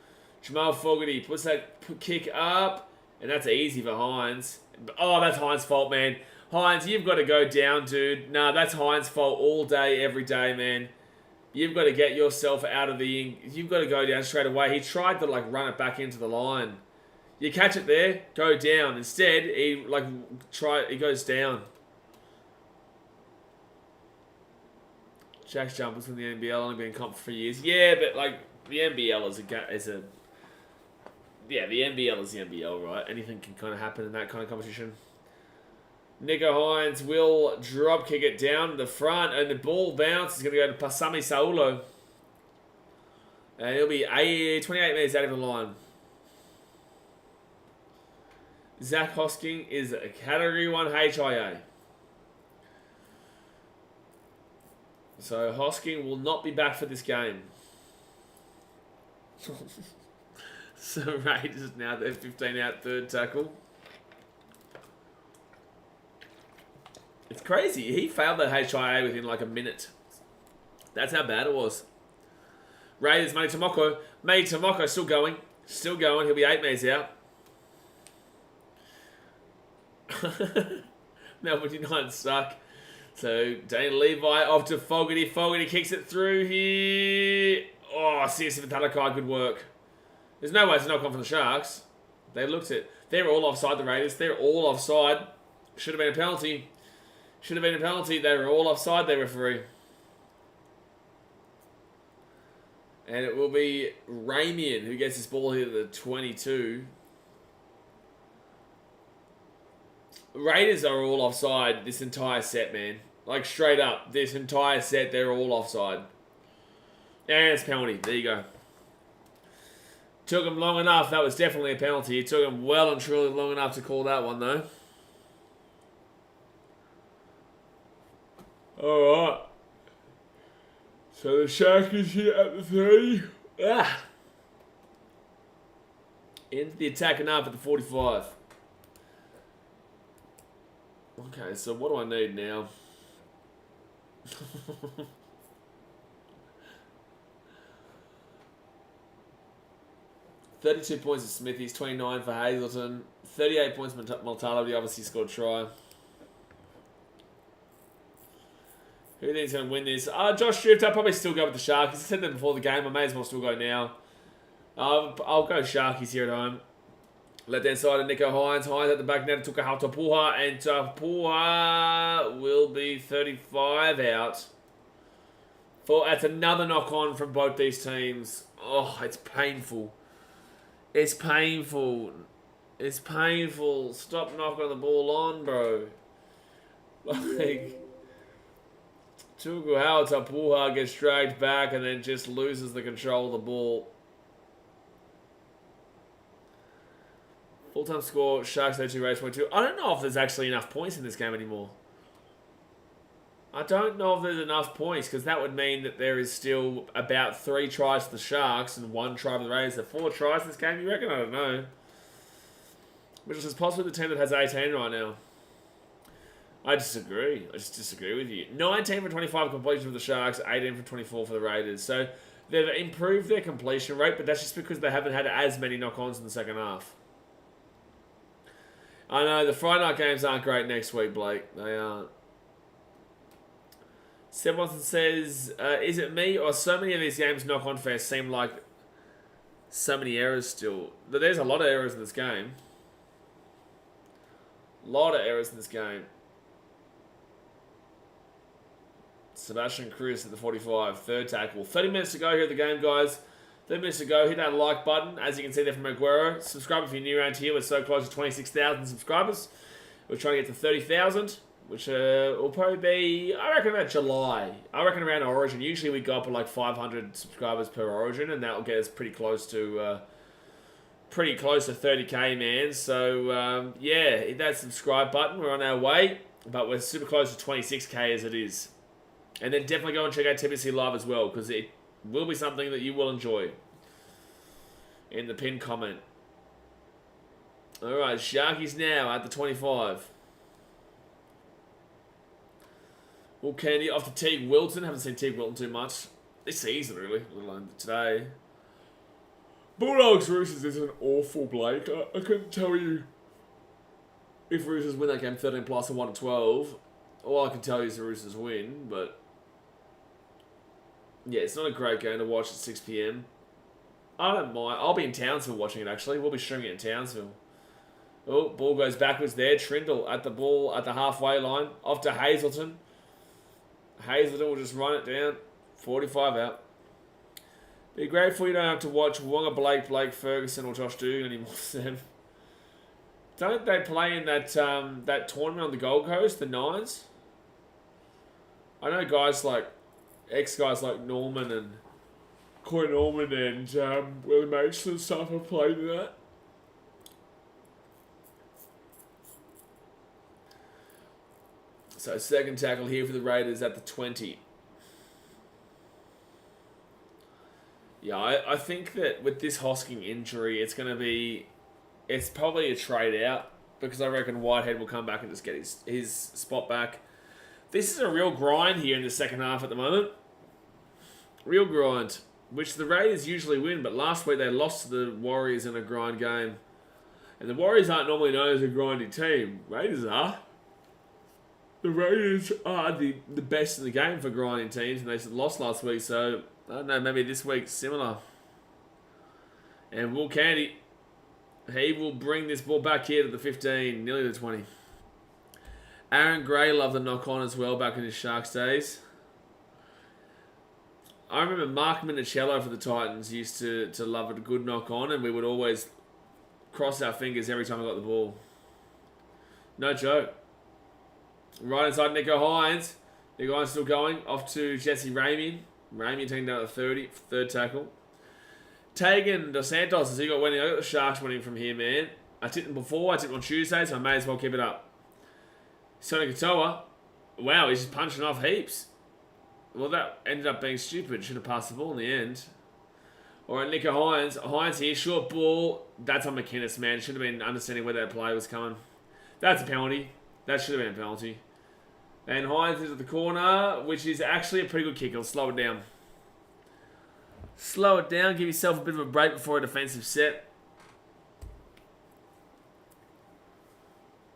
Jamal Fogarty puts that kick up, and that's easy for Hines. Oh, that's Hines' fault, man. Hines, you've got to go down, dude. Nah, that's Hines' fault all day, every day, man. You've got to get yourself out of the... You've got to go down straight away. He tried to, like, run it back into the line. You catch it there, go down. Instead, he goes down. Jack's jumpers from the NBL only been comp for 3 years. Yeah, but like the NBL is the NBL is the NBL, right? Anything can kind of happen in that kind of competition. Nico Hines will drop kick it down the front, and the ball bounce is going to go to Pasami Saulo. And he'll be 28 minutes out of the line. Zach Hosking is a Category 1 HIA. So Hosking will not be back for this game. So Raiders now they're 15 out, third tackle. It's crazy. He failed that HIA within like a minute. That's how bad it was. Raiders, Matty Tomoko. Matty Tomoko still going. Still going. He'll be 8 minutes out. Melbourne United suck. So, Dane Levi off to Fogarty. Fogarty kicks it through here. Oh, CSF and Talakai, good work. There's no way it's not come from the Sharks. They looked at... They're all offside, the Raiders. They're all offside. Should have been a penalty. Should have been a penalty. They were all offside, their referee. And it will be Ramian who gets this ball here to the 22. Raiders are all offside this entire set, man. Like, straight up. This entire set, they're all offside. And it's penalty. There you go. Took him long enough. That was definitely a penalty. It took him well and truly long enough to call that one, though. Alright. So the Shark is here at the 30. Into the attack and up at the 45. Okay, so what do I need now? 32 points for Smithies, 29 for Hazleton, 38 points for Multalo, he obviously scored a try. Who thinks going to win this? Josh Drift, I'll probably still go with the Sharkies. I said that before the game, I may as well still go now. I'll go Sharkies here at home. Left-hand side of Nico Hines. Hines at the back now to Tapuha, and Tapuha will be 35 out. That's another knock-on from both these teams. Oh, it's painful. It's painful. It's painful. Stop knocking the ball on, bro. Like, Tugu Howard Tapuha gets dragged back and then just loses the control of the ball. Full-time score, Sharks 32, Raiders 22. I don't know if there's actually enough points in this game anymore. I don't know if there's enough points, because that would mean that there is still about 3 tries for the Sharks and 1 try for the Raiders. There 4 tries in this game, you reckon? I don't know. Which is possibly the team that has 18 right now. I disagree. I just disagree with you. 19 for 25 completion for the Sharks, 18 for 24 for the Raiders. So they've improved their completion rate, but that's just because they haven't had as many knock-ons in the second half. I know, the Friday night games aren't great next week, Blake. They aren't. Seb Watson says, is it me or so many of these games knock-on fairs seem like so many errors still? There's a lot of errors in this game. A lot of errors in this game. Sebastian Cruz at the 45, third tackle. 30 minutes to go here at the game, guys. 30 minutes to go. Hit that like button, as you can see there from Aguero. Subscribe if you're new around here. We're so close to 26,000 subscribers. We're trying to get to 30,000, which will probably be, I reckon, about July. I reckon around Origin. Usually we go up at like 500 subscribers per Origin, and that will get us pretty close to 30k, man. So yeah, hit that subscribe button. We're on our way, but we're super close to 26k as it is. And then definitely go and check out TBC Live as well, because it will be something that you will enjoy. In the pinned comment. Alright, Sharkies now at the 25. Will Candy off to Teague Wilton. Haven't seen Teague Wilton too much this season, really, let alone today. Bulldogs Roosters is an awful Blake. I couldn't tell you if Roosters win that game 13 plus and 1-12. All I can tell you is the Roosters win, but yeah, it's not a great game to watch at 6 p.m. I don't mind. I'll be in Townsville watching it, actually. We'll be streaming it in Townsville. Oh, ball goes backwards there. Trindle at the ball at the halfway line. Off to Hazelton. Hazelton will just run it down. 45 out. Be grateful you don't have to watch Wonga Blake Ferguson, or Josh Dugan anymore, Sam. Don't they play in that that tournament on the Gold Coast, the Nines? I know guys like, ex-guys like Norman and Corey Norman and Willie Mason and stuff have played in that. So second tackle here for the Raiders at the 20. Yeah, I think that with this Hosking injury, it's probably a trade out, because I reckon Whitehead will come back and just get his spot back. This is a real grind here in the second half at the moment. Real grind, which the Raiders usually win, but last week they lost to the Warriors in a grind game. And the Warriors aren't normally known as a grindy team. Raiders are. The Raiders are the best in the game for grinding teams, and they lost last week, so I don't know, maybe this week's similar. And Will Candy, he will bring this ball back here to the 15, nearly the 20. Aaron Gray loved the knock-on as well back in his Sharks days. I remember Mark Minicello for the Titans used to love a good knock-on, and we would always cross our fingers every time I got the ball. No joke. Right inside Nico Hines. Nico Hines still going. Off to Jesse Ramey. Ramey taking down the 30, third tackle. Tegan Dos Santos, has he got winning? I got the Sharks winning from here, man. I tipped them before. I tipped them on Tuesday, so I may as well keep it up. Sonny Katoa. Wow, he's just punching off heaps. Well, that ended up being stupid. Should have passed the ball in the end. All right, Nico Hines. Hines here, short ball. That's on McInnes, man. Should have been understanding where that play was coming. That's a penalty. That should have been a penalty. And Hines into the corner, which is actually a pretty good kick. I'll slow it down. Slow it down. Give yourself a bit of a break before a defensive set.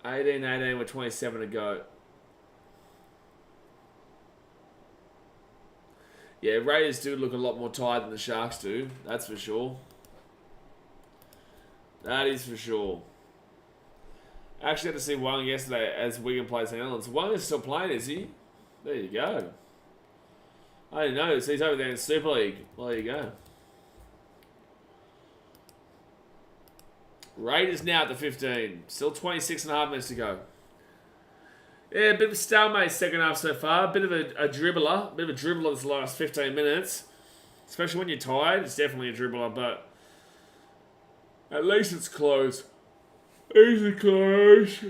18-18 with 27 to go. Yeah, Raiders do look a lot more tired than the Sharks do. That's for sure. That is for sure. I actually had to see Wang yesterday as Wigan plays St. Helens. Wang is still playing, is he? There you go. I didn't know. So he's over there in Super League. Well, there you go. Raiders now at the 15. Still 26 and a half minutes to go. Yeah, a bit of a stalemate second half so far. A bit of a dribbler. A bit of a dribbler this last 15 minutes. Especially when you're tired. It's definitely a dribbler, but at least it's close. Easy close.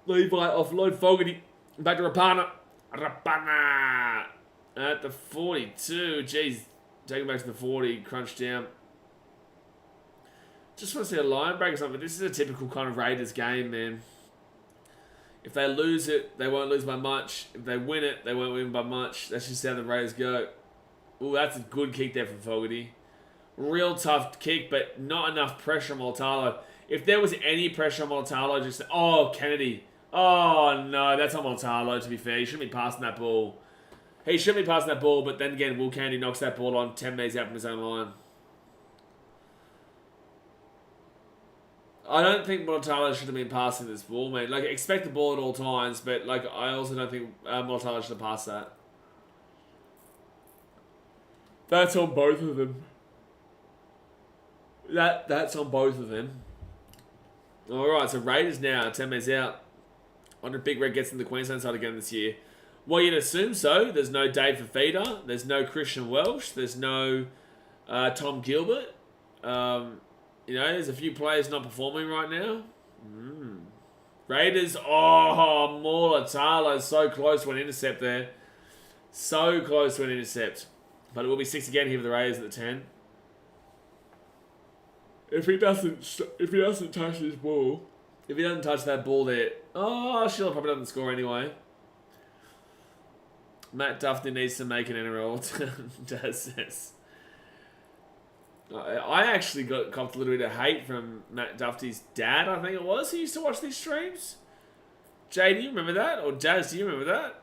Levi offload. Fogarty. Back to Rapana. Rapana. At the 42. Jeez. Take him back to the 40. Crunch down. Just want to see a line break or something. This is a typical kind of Raiders game, man. If they lose it, they won't lose by much. If they win it, they won't win by much. That's just how the Raiders go. Ooh, that's a good kick there from Fogarty. Real tough kick, but not enough pressure on Multalo. If there was any pressure on Multalo, just... Oh, Kennedy. Oh, no, that's not Multalo, to be fair. He shouldn't be passing that ball. He shouldn't be passing that ball, but then again, Will Kennedy knocks that ball on 10 metres out from his own line. I don't think Multalo should have been passing this ball, mate. Like, expect the ball at all times, but, like, I also don't think Multalo should have passed that. That's on both of them. That's on both of them. Alright, so Raiders now, 10 minutes out. Wonder if Big Red gets in the Queensland side again this year. Well, you'd assume so. There's no Dave Fafita. There's no Christian Welsh. There's no Tom Gilbert. You know, there's a few players not performing right now. Raiders, oh, Multalo, so close to an intercept there. So close to an intercept. But it will be 6 again here for the Raiders at the 10. If he doesn't touch this ball, if he doesn't touch that ball there, oh, Sheila probably doesn't score anyway. Matt Duffy needs to make an NRL. Daz says. I actually copped a little bit of hate from Matt Duffy's dad, I think it was. He used to watch these streams. Jay, do you remember that? Or Daz, do you remember that?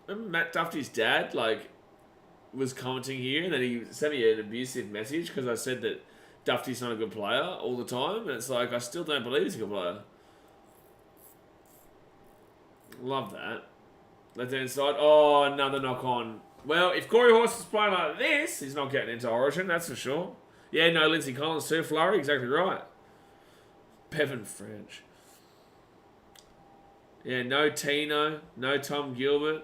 Remember Matt Duffy's dad, like, was commenting here, and then he sent me an abusive message because I said that Duffy's not a good player all the time. And it's like, I still don't believe he's a good player. Love that. Left hand side. Oh, another knock on. Well, if Corey Horse is playing like this, he's not getting into Origin, that's for sure. Yeah, no Lindsay Collins too. Flurry, exactly right. Bevan French. Yeah, no Tino. No Tom Gilbert.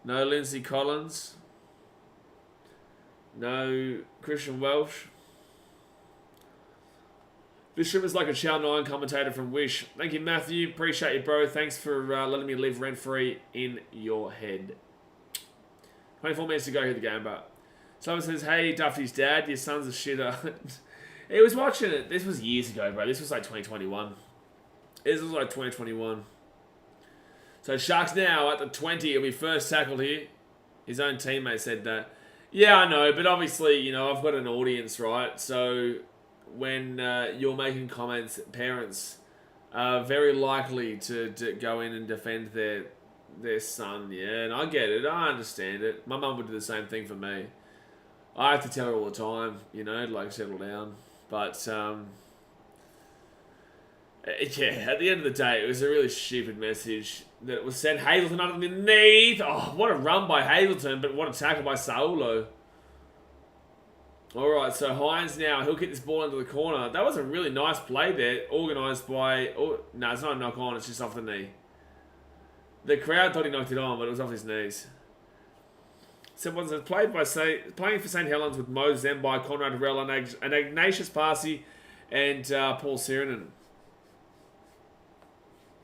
No Lindsay Collins. No Christian Welsh. This ship is like a Channel 9 commentator from Wish. Thank you, Matthew. Appreciate you, bro. Thanks for letting me live rent-free in your head. 24 minutes to go here, the game, but someone says, hey, Duffy's dad, your son's a shitter. He was watching it. This was years ago, bro. This was like 2021. This was like 2021. So Sharks now at the 20. He'll be first tackled here. His own teammate said that. Yeah, I know, but obviously, you know, I've got an audience, right? So when you're making comments, parents are very likely to go in and defend their son, yeah, and I get it, I understand it. My mum would do the same thing for me. I have to tell her all the time, you know, like, settle down. But, yeah, at the end of the day, it was a really stupid message that was sent. Hazleton underneath. Oh, what a run by Hazleton, but what a tackle by Saulo. Alright, so Hines now, he'll get this ball into the corner. That was a really nice play there, organised by... Oh, no, it's not a knock on, it's just off the knee. The crowd thought he knocked it on, but it was off his knees. Someone says, playing for St. Helens with Mo Zembai, Conrad Rell, and Ignatius Parsi, and Paul Sirenen.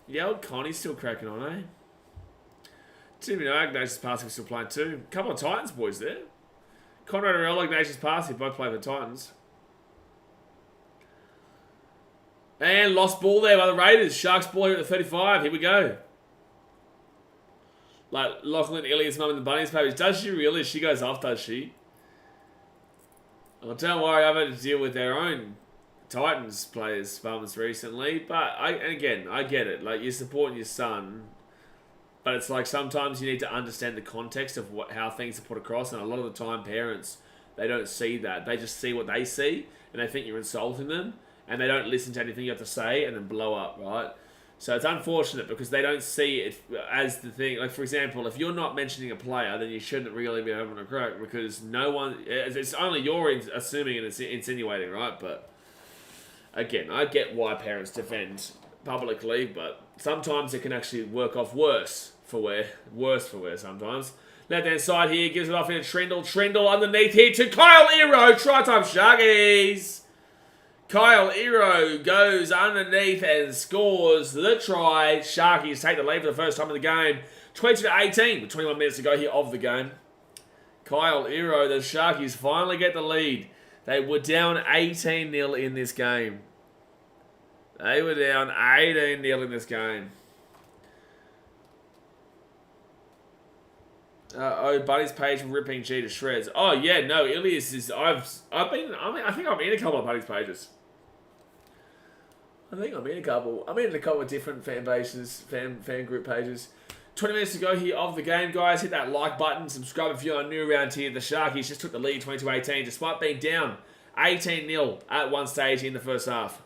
Yeah, old Connie's still cracking on, eh? Didn't even know Ignatius Parsi was still playing too. A couple of Titans boys there. Conrad Rell, Ignatius Parsi, both play for Titans. And lost ball there by the Raiders. Sharks ball here at the 35. Here we go. Like Lachlan Ilias' mum in the Bunnies page. Does she really? She goes off, does she? Well, don't worry, I've had to deal with their own Titans players' mums recently. But, I get it. Like, you're supporting your son. But it's like sometimes you need to understand the context of how things are put across. And a lot of the time, parents, they don't see that. They just see what they see. And they think you're insulting them. And they don't listen to anything you have to say and then blow up, right? So it's unfortunate because they don't see it as the thing. Like, for example, if you're not mentioning a player, then you shouldn't really be having a crack because no one... It's only you're assuming and insinuating, right? But, again, I get why parents defend publicly, but sometimes it can actually work off worse for wear sometimes. Left-hand side here, gives it off in a Trindle. Trindle underneath here to Kyle Ero. Try-time Sharkies. Kyle Ero goes underneath and scores the try. Sharkies take the lead for the first time in the game. 20-18 with 21 minutes to go here of the game. Kyle Ero, the Sharkies finally get the lead. They were down 18-0 in this game. They were down 18-0 in this game. Buddy's page from ripping G to shreds. Oh yeah, no, Ilias is. I think I'm in a couple of Buddy's pages. I'm in a couple of different fan bases, fan group pages. 20 minutes to go here of the game, guys. Hit that like button. Subscribe if you're new around here. The Sharkies just took the lead 22-18, despite being down 18-0 at one stage in the first half.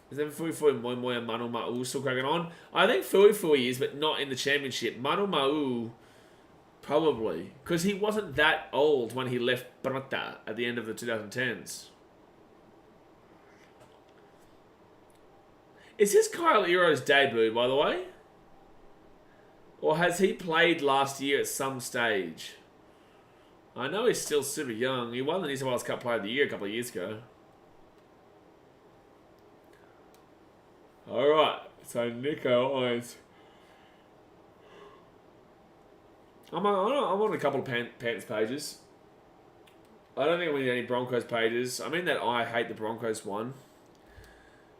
Is then Fui Fui Moi Moi and Manu Ma'u still cracking on? I think Fui Fui is, but not in the championship. Manu Ma'u, probably. Because he wasn't that old when he left Prata at the end of the 2010s. Is this Kyle Ero's debut, by the way? Or has he played last year at some stage? I know he's still super young. He won the New South Wales Cup Player of the Year a couple of years ago. Alright, so Nico Owens. I'm on a couple of Panthers pages. I don't think I'm in any Broncos pages. I'm in that I hate the Broncos one.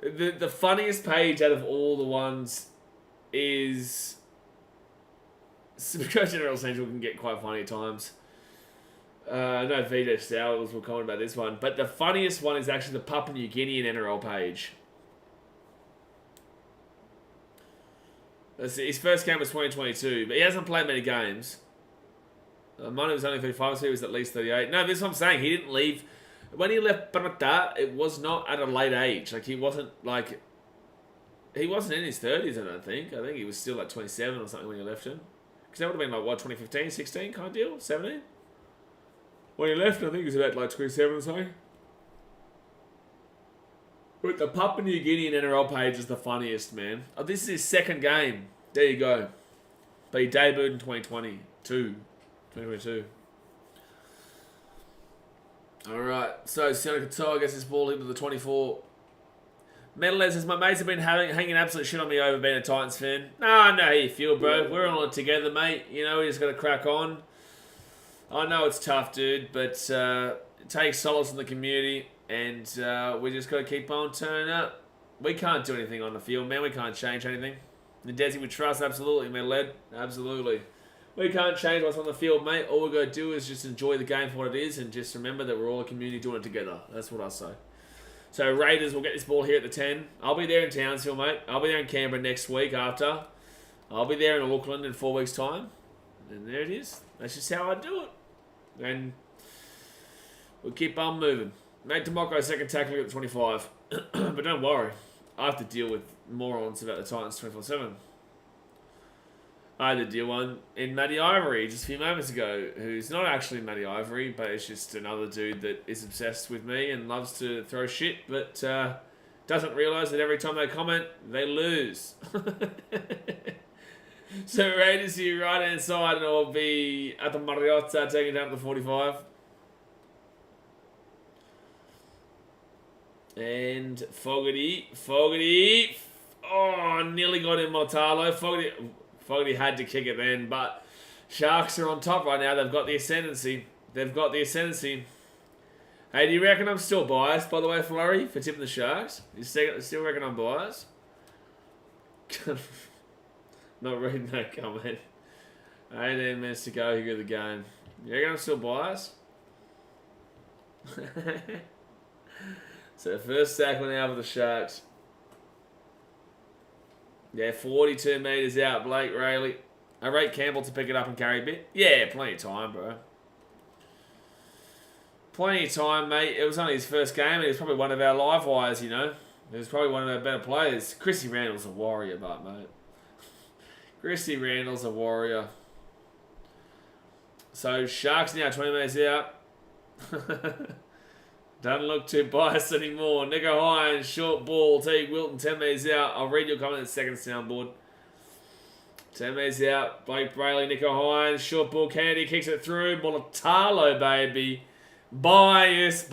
The funniest page out of all the ones is... Supercoach NRL Central can get quite funny at times. I know VJ Stowers will comment about this one. But the funniest one is actually the Papua New Guinea NRL page. Let's see, his first game was 2022, but he hasn't played many games. Money was only 35, so he was at least 38. No, this is what I'm saying. He didn't leave. When he left Parramatta, it was not at a late age. Like, he wasn't in his 30s, I don't think. I think he was still like 27 or something when he left him. Because that would have been like, what, 2015, 16 kind of deal? 17? When he left, I think he was about like 27 or something. But the Papua New Guinea and NRL page is the funniest, man. Oh, this is his second game. There you go. But he debuted in 2022. Alright, so Sione Katoa gets this ball into the 24. Metalhead says, my mates have been hanging absolute shit on me over being a Titans fan. No, I know how you feel, bro. We're all in it together, mate. You know, we just got to crack on. I know it's tough, dude, but take solace in the community, and we just got to keep on turning up. We can't do anything on the field, man. We can't change anything. The Desi we trust, absolutely, Metalhead. Absolutely. We can't change what's on the field, mate. All we're going to do is just enjoy the game for what it is and just remember that we're all a community doing it together. That's what I say. So Raiders will get this ball here at the 10. I'll be there in Townsville, mate. I'll be there in Canberra next week after. I'll be there in Auckland in 4 weeks' time. And there it is. That's just how I do it. And we'll keep on moving. Nate Democco, second tackle at 25. But don't worry. I have to deal with morons about the Titans 24/7. I had to deal one in Matty Ivory just a few moments ago, who's not actually Matty Ivory, but it's just another dude that is obsessed with me and loves to throw shit, but doesn't realise that every time they comment, they lose. So Raiders here right hand side, and it'll be at the Mariotta taking down the 45. And Fogarty. Oh, nearly got him, Mortalo. Fogarty had to kick it then, but Sharks are on top right now. They've got the ascendancy. Hey, do you reckon I'm still biased, by the way, Flurry, for tipping the Sharks? You still reckon I'm biased? Not reading that comment. 18 minutes to go here of the game. You reckon I'm still biased? So first tackle now for the Sharks. Yeah, 42 metres out, Blake Rayleigh. I rate Campbell to pick it up and carry a bit. Yeah, plenty of time, bro. Plenty of time, mate. It was only his first game, and he was probably one of our live wires, you know. He was probably one of our better players. Chrissy Randall's a warrior, mate. Chrissy Randall's a warrior. So, Sharks now 20 metres out. Doesn't look too biased anymore. Nico Hines, short ball. Teague Wilton, 10 metres out. I'll read your comment in the second soundboard. 10 metres out. Blake Brayley, Nico Hines, short ball. Kennedy kicks it through. Monotalo, baby. Bias,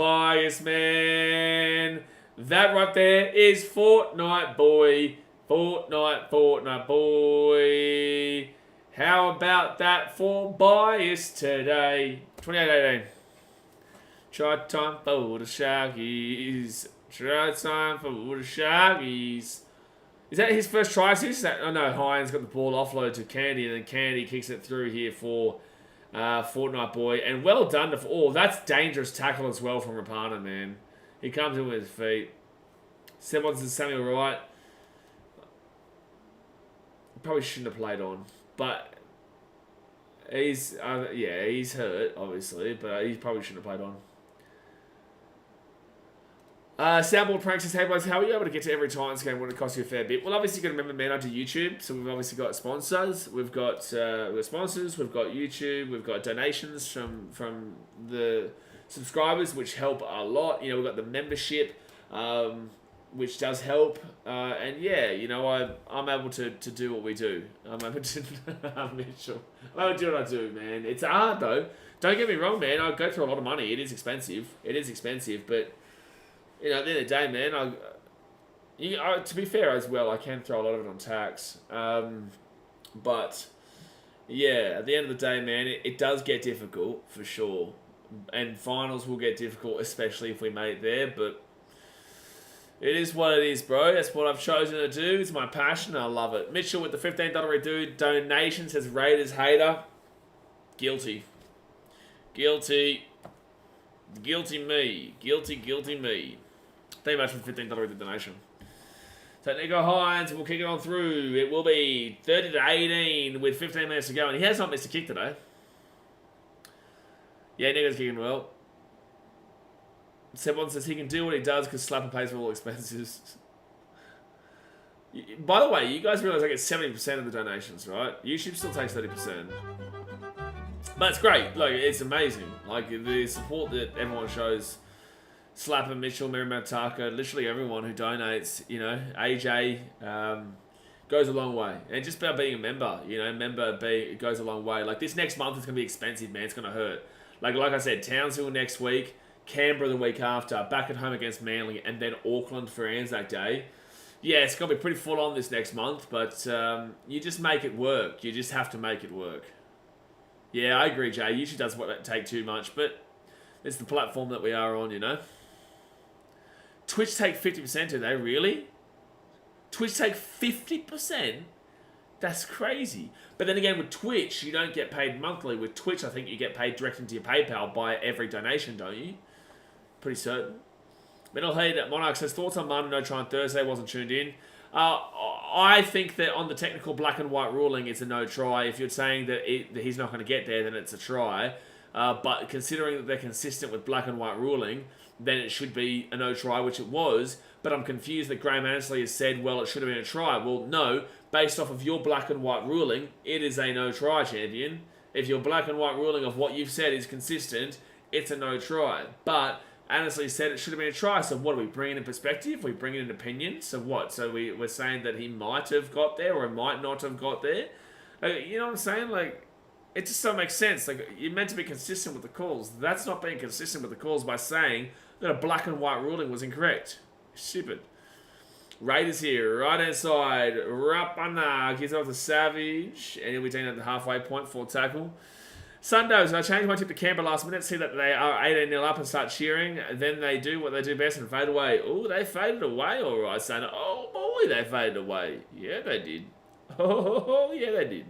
man. That right there is Fortnite, boy. Fortnite, boy. How about that for bias today? 28-18. Try time for the Sharkies. Is that his first try? Oh no, Hines got the ball offload to Candy, and then Candy kicks it through here for Fortnite boy. And well done to... Oh, that's dangerous tackle as well from Rapana, man. He comes in with his feet. Simmons and Samuel Wright. Probably shouldn't have played on. But he's... yeah, he's hurt, obviously. But he probably shouldn't have played on. Soundboard Prank says, hey boys, how are you able to get to every Titans game when it costs you a fair bit? Well, obviously you've got to remember, man, onto YouTube. So we've obviously got sponsors. We've got sponsors. We've got YouTube. We've got donations from the subscribers, which help a lot. You know, we've got the membership, which does help. And yeah, you know, I'm able to do what we do. I'm able to... Mitchell. I'm able to do what I do, man. It's hard, though. Don't get me wrong, man. I go through a lot of money. It is expensive, but... You know, at the end of the day, man, to be fair as well, I can throw a lot of it on tax. But, yeah, at the end of the day, man, it does get difficult, for sure. And finals will get difficult, especially if we make it there. But it is what it is, bro. That's what I've chosen to do. It's my passion. I love it. Mitchell with the $15 dude donation says Raiders hater. Guilty me. Guilty me. Thank you much for the $15 donation. So Nico Hines will kick it on through. It will be 30-18 with 15 minutes to go. And he has not missed a kick today. Yeah, Nego's kicking well. Sebon says he can do what he does because Slapper pays for all expenses. By the way, you guys realise I get 70% of the donations, right? YouTube still takes 30%. But it's great. Like, it's amazing. Like, the support that everyone shows. Slapper, Mitchell, Mary Mataka, literally everyone who donates, AJ, goes a long way. And just about being a member, it goes a long way. Like, this next month is going to be expensive, man. It's going to hurt. Like I said, Townsville next week, Canberra the week after, back at home against Manly, and then Auckland for Anzac Day. Yeah, it's going to be pretty full on this next month, but you just make it work. You just have to make it work. Yeah, I agree, Jay. YouTube doesn't take too much, but it's the platform that we are on, Twitch take 50%, do they? Really? Twitch take 50%? That's crazy. But then again, with Twitch, you don't get paid monthly. With Twitch, I think you get paid direct into your PayPal by every donation, don't you? Pretty certain. Mental Heat Monarch says, thoughts on Martin, no try on Thursday, wasn't tuned in. I think that on the technical black and white ruling, it's a no try. If you're saying that he's not going to get there, then it's a try. But considering that they're consistent with black and white ruling, then it should be a no try, which it was. But I'm confused that Graham Annesley has said, well, it should have been a try. Well, no, based off of your black and white ruling, it is a no try, champion. If your black and white ruling of what you've said is consistent, it's a no try. But Annesley said it should have been a try. So what, are we bringing in perspective? We bring in an opinion. So what? So we're saying that he might have got there or might not have got there. You know what I'm saying? Like, it just doesn't make sense. Like, you're meant to be consistent with the calls. That's not being consistent with the calls by saying that a black and white ruling was incorrect. Stupid. Raiders here, right hand side. Rapana gives off to Savage, and he'll be taken at the halfway point for tackle. Sundays, I changed my tip to Canberra last minute, see that they are 18-0 up and start cheering. Then they do what they do best and fade away. Oh, they faded away, all right, son. Oh, boy, they faded away. Yeah, they did. Oh, yeah, they did.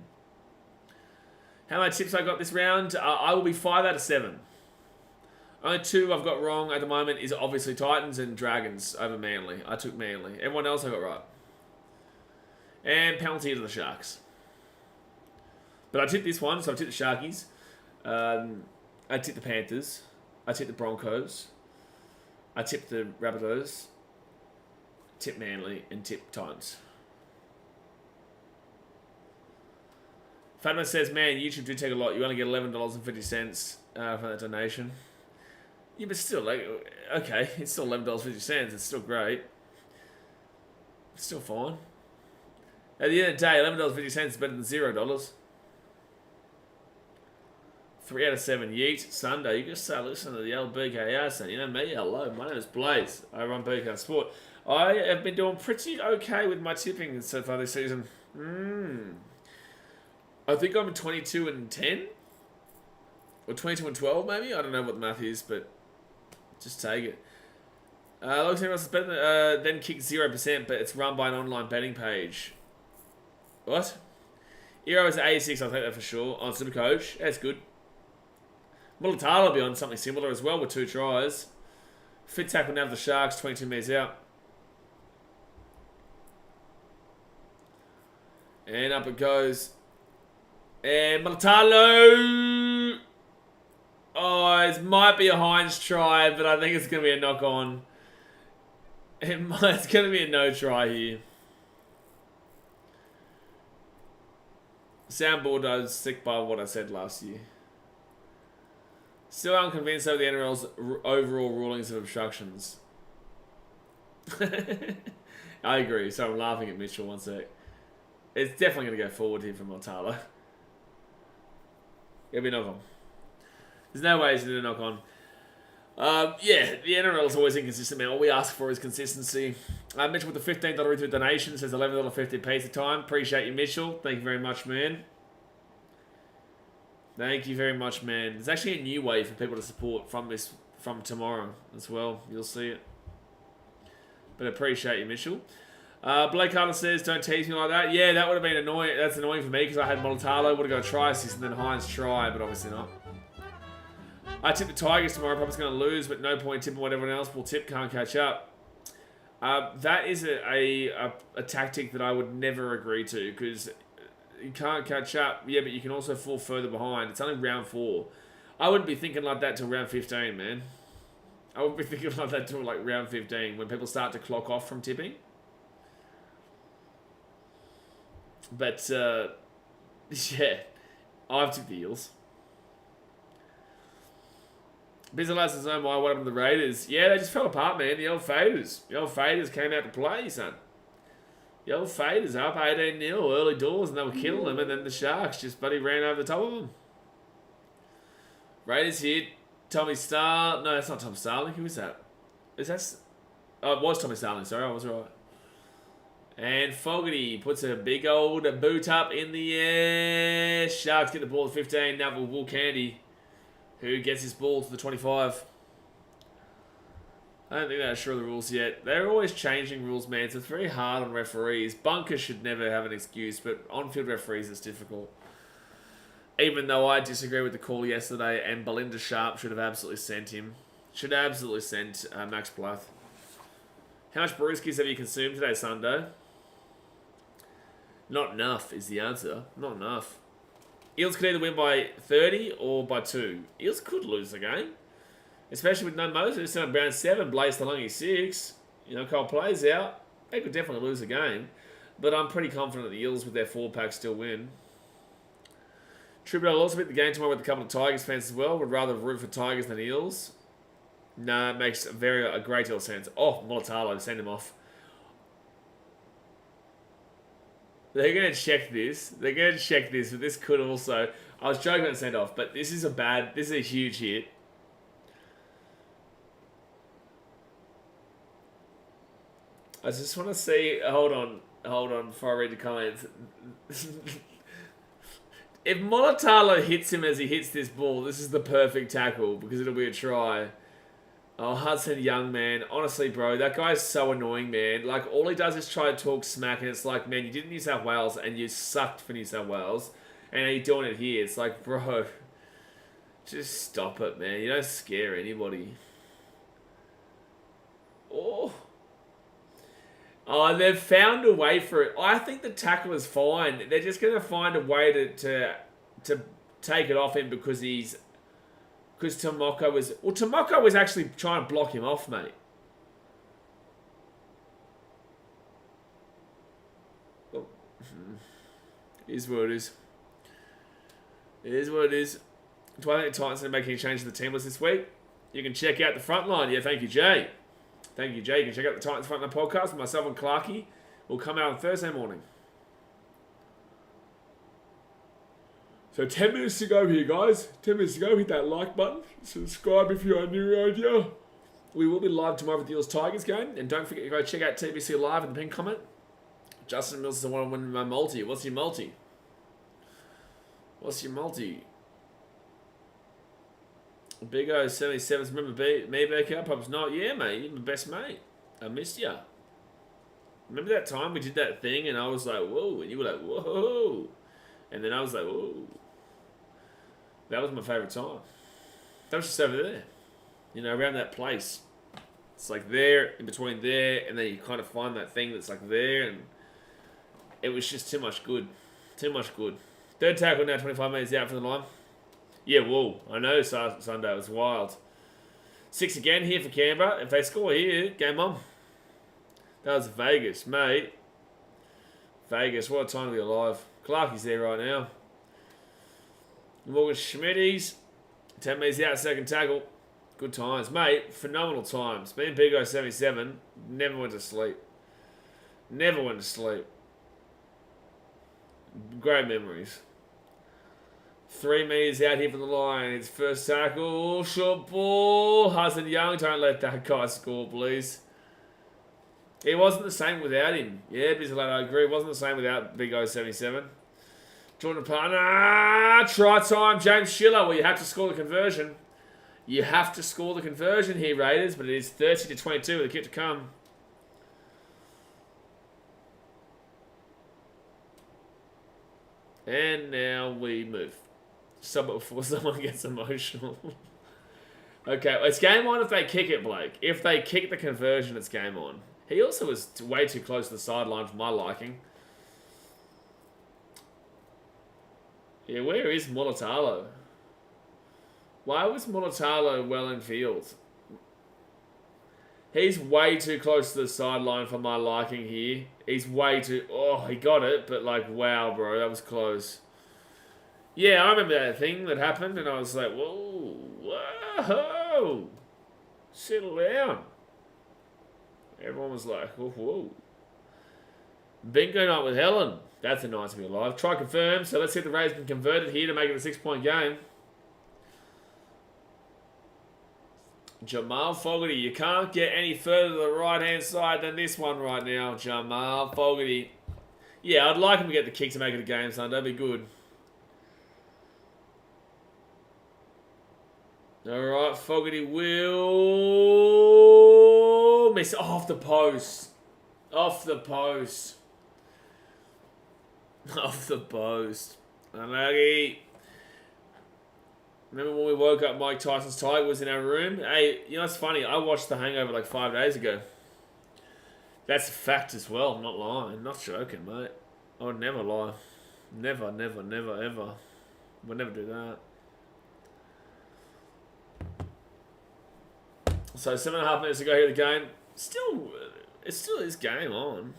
How many tips I got this round? I will be 5 out of 7. Only 2 I've got wrong at the moment is obviously Titans and Dragons over Manly. I took Manly. Everyone else I got right. And penalty to the Sharks. But I tipped this one, so I tipped the Sharkies. I tipped the Panthers. I tipped the Broncos. I tipped the Rabbitohs. Tipped Manly and tipped Titans. Fatma says, man, YouTube do take a lot. You only get $11.50 from that donation. Yeah, but still, like, okay, it's still $11.50. It's still great. It's still fine. At the end of the day, $11.50 is better than $0. 3 out of 7. Yeet. Sunday. You just start listening to the old BKR son. You know me. Hello, my name is Blaze. I run BKRsport. I have been doing pretty okay with my tipping so far this season. I think I'm 22 and 10. Or 22 and 12, maybe? I don't know what the math is, but just take it. Looks like it's better than kick 0%, but it's run by an online betting page. What? Euro is 86, I'll take that for sure. On Supercoach. That's good. Mulatalo will be on something similar as well with 2 tries. Fit tackle now for the Sharks, 22 metres out. And up it goes. And Mulatalo! Oh, it might be a Hines try, but I think it's going to be a knock-on. It's going to be a no try here. Soundboard does stick by what I said last year. Still unconvinced over the NRL's overall rulings of obstructions. I agree, so I'm laughing at Mitchell one sec. It's definitely going to go forward here from Montala. It'll be a knock-on. There's no way it's going to knock on. Yeah, the NRL is always inconsistent, man. All we ask for is consistency. Mitchell with the $15 retweet donation says $11.50 pays the time. Appreciate you, Mitchell. Thank you very much, man. Thank you very much, man. There's actually a new way for people to support from tomorrow as well. You'll see it. But appreciate you, Mitchell. Blake Carter says, don't tease me like that. Yeah, that would have been annoying. That's annoying for me because I had Molitalo. Would have got a try assist and then Hines try, but obviously not. I tip the Tigers tomorrow. Probably going to lose, but no point tipping what everyone else will tip. Can't catch up. That is a tactic that I would never agree to because you can't catch up. Yeah, but you can also fall further behind. It's only round 4. I wouldn't be thinking like that till round 15, man. I wouldn't be thinking like that till like round 15 when people start to clock off from tipping. But, yeah, I've tipped the Eels. Bizzle says, oh my, what happened to the Raiders? Yeah, they just fell apart, man. The old Faders. The old Faders came out to play, son. The old Faders up 18-0 early doors and they were killing them, and then the Sharks just bloody ran over the top of them. Raiders here. Tommy Star. No, that's not Tom Starling. Who is that? Is that... Oh, it was Tommy Starling. Sorry, I was right. And Fogarty puts a big old boot up in the air. Sharks get the ball at 15. Now for Will Candy, who gets his ball to the 25. I don't think they're sure of the rules yet. They're always changing rules, man, so it's very hard on referees. Bunkers should never have an excuse, but on-field referees it's difficult. Even though I disagree with the call yesterday, and Belinda Sharp should have absolutely sent him. Should have absolutely sent Max Plath. How much brewskis have you consumed today, Sundo? Not enough is the answer. Not enough. Eels could either win by 30 or by 2. Eels could lose the game. Especially with no Moses. On round 7, Blaze Talungi 6. You know, Cole plays out. They could definitely lose the game. But I'm pretty confident the Eels with their 4-pack still win. Tribute, I'll also bet the game tomorrow with a couple of Tigers fans as well. Would rather root for Tigers than Eels. No, it makes a great deal of sense. Oh, Molitalo, send him off. They're going to check this. They're going to check this, but this could also... I was joking about send off, but this is a huge hit. I just want to see... Hold on before I read the comments. If Molitalo hits him as he hits this ball, this is the perfect tackle because it'll be a try. Oh, Hudson Young, man. Honestly, bro, that guy's so annoying, man. Like, all he does is try to talk smack, and it's like, man, you did New South Wales, and you sucked for New South Wales, and you're doing it here. It's like, bro, just stop it, man. You don't scare anybody. Oh, they've found a way for it. I think the tackle is fine. They're just going to find a way to take it off him because Tomoko was... Well, Tomoko was actually trying to block him off, mate. Oh. It is what it is. It is what it is. Do I think the Titans are making a change to the team list this week? You can check out the front line. Yeah, thank you, Jay. Thank you, Jay. You can check out the Titans Frontline podcast with myself and Clarkey. Will come out on Thursday morning. So 10 minutes to go here, guys. 10 minutes to go. Hit that like button. Subscribe if you're new around here. We will be live tomorrow with the Eels Tigers game. And don't forget to go check out TBC Live in the pin comment. Justin Mills is the one winning my multi. What's your multi? What's your multi? Big O 77s. Remember me, BKR? Pops not. Yeah, mate. You're my best mate. I missed ya. Remember that time we did that thing and I was like, whoa. And you were like, whoa. And then I was like, whoa. That was my favourite time. That was just over there. You know, around that place. It's like there, in between there, and then you kind of find that thing that's like there, and it was just too much good. Too much good. Third tackle now, 25 metres out from the line. Yeah, whoa. I know Sunday. It was wild. 6 again here for Canberra. If they score here, game on. That was Vegas, mate. Vegas, what a time to be alive. Clarkey's there right now. Morgan Schmitty's 10 metres out, second tackle. Good times, mate. Phenomenal times. Me and Big O 77 never went to sleep. Never went to sleep. Great memories. 3 metres out here from the line. It's first tackle. Short ball. Hudson Young. Don't let that guy score, please. It wasn't the same without him. Yeah, Bizzle, I agree. It wasn't the same without Big O 77. Jordan Partner. Try time. James Schiller. Well, you have to score the conversion. You have to score the conversion here, Raiders. But it is 30-22 with a kick to come. And now we move. Before someone gets emotional. Okay, it's game on if they kick it, Blake. If they kick the conversion, it's game on. He also was way too close to the sideline for my liking. Yeah, where is Molitalo? Why was Mulatalo well in field? He's way too close to the sideline for my liking here. He's way too... Oh, he got it, but like, wow, bro, that was close. Yeah, I remember that thing that happened, and I was like, whoa, whoa, settle down. Everyone was like, whoa, whoa. Bingo night with Helen. That's a night to be alive. Try confirm, so let's see if the Raiders can convert it here to make it a 6-point game. Jamal Fogarty, you can't get any further to the right-hand side than this one right now. Jamal Fogarty. Yeah, I'd like him to get the kick to make it a game, son. That'd be good. Alright, Fogarty will miss off the post. Off the post. Off the post. Unlucky. Remember when we woke up, Mike Tyson's tie was in our room? Hey, you know, it's funny. I watched The Hangover like 5 days ago. That's a fact as well. I'm not lying. Not joking, mate. I would never lie. Never, never, never, ever. Would never do that. So 7.5 minutes to go here. The game it still is game on.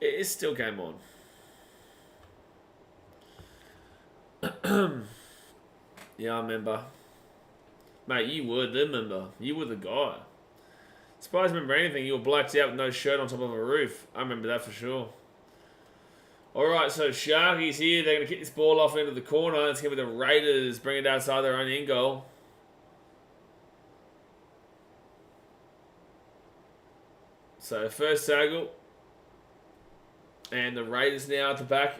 It is still game on. Yeah, I remember. Mate, you were the member. You were the guy. Surprised I remember anything. You were blacked out with no shirt on top of a roof. I remember that for sure. Alright, so Sharkies here. They're going to kick this ball off into the corner. It's going to be the Raiders bringing it outside their own end goal. So first tackle. And the Raiders now at the back.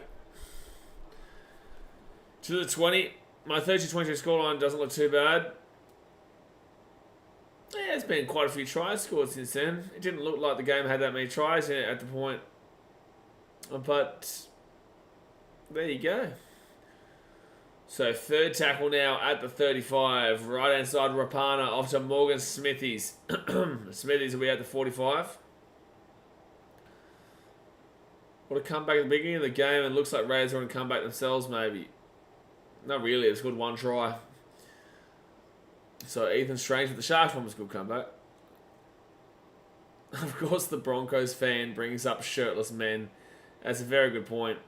To the 20. My 30-22 scoreline doesn't look too bad. Yeah, there's been quite a few tries scored since then. It didn't look like the game had that many tries in it at the point. But there you go. So third tackle now at the 35. Right hand side Rapana off to Morgan Smithies. Smithies will be at the 45. What a comeback at the beginning of the game, and looks like Raiders are going to come back themselves maybe. Not really, it's good one try. So Ethan Strange with the Sharks one was a good comeback. Of course the Broncos fan brings up shirtless men. That's a very good point.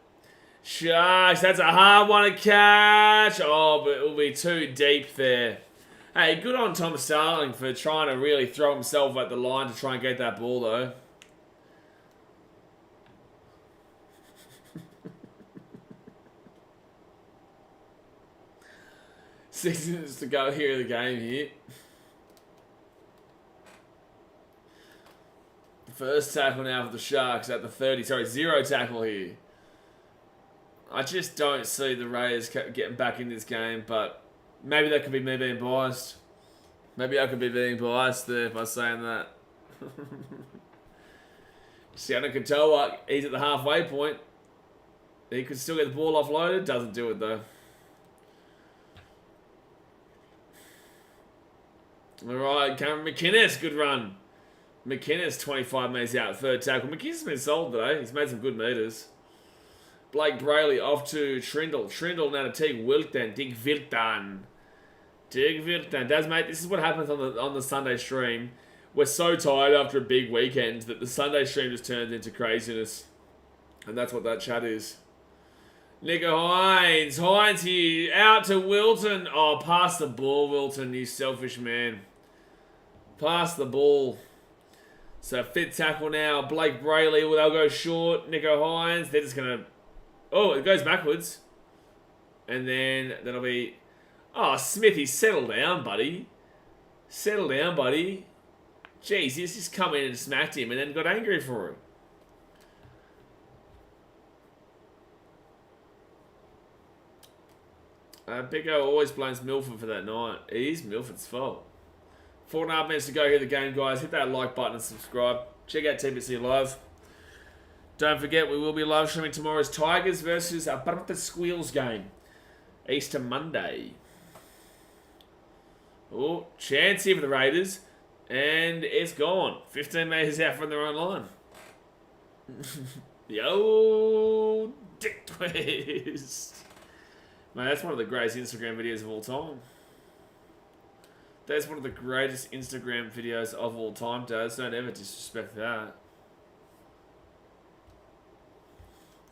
Sharks, that's a hard one to catch. Oh, but it will be too deep there. Hey, good on Tom Starling for trying to really throw himself at the line to try and get that ball though. Six minutes to go here in the game here. First tackle now for the Sharks at the 30. Sorry, zero tackle here. I just don't see the Raiders getting back in this game, but maybe that could be me being biased. Maybe I could be being biased there by saying that. Sienna Katoa, he's at the halfway point. He could still get the ball offloaded. Doesn't do it though. Alright, Cameron McInnes, good run. McInnes, 25 metres out, third tackle. McInnes has been sold today. He's made some good metres. Blake Brayley off to Trindle. Trindle now to Teague Wilton. Dig Wilton. Daz, mate, this is what happens on the Sunday stream. We're so tired after a big weekend that the Sunday stream just turns into craziness. And that's what that chat is. Nico Hines. Hines here. Out to Wilton. Oh, pass the ball, Wilton, you selfish man. Pass the ball. So, fifth tackle now. Blake Brayley. Well, they'll go short. Nico Hines. They're just going to... Oh, it goes backwards. And then that'll be... Oh, Smithy, settle down, buddy. Settle down, buddy. Jeez, he's just come in and smacked him and then got angry for him. Big O always blames Milford for that night. It is Milford's fault. 4.5 minutes to go here in the game, guys. Hit that like button and subscribe. Check out TBC Live. Don't forget, we will be live streaming tomorrow's Tigers versus Barata Squeals game. Easter Monday. Oh, chance here for the Raiders. And it's gone. 15 metres out from their own line. The old dick twist. Man, that's one of the greatest Instagram videos of all time. That's one of the greatest Instagram videos of all time, Daz. Don't ever disrespect that.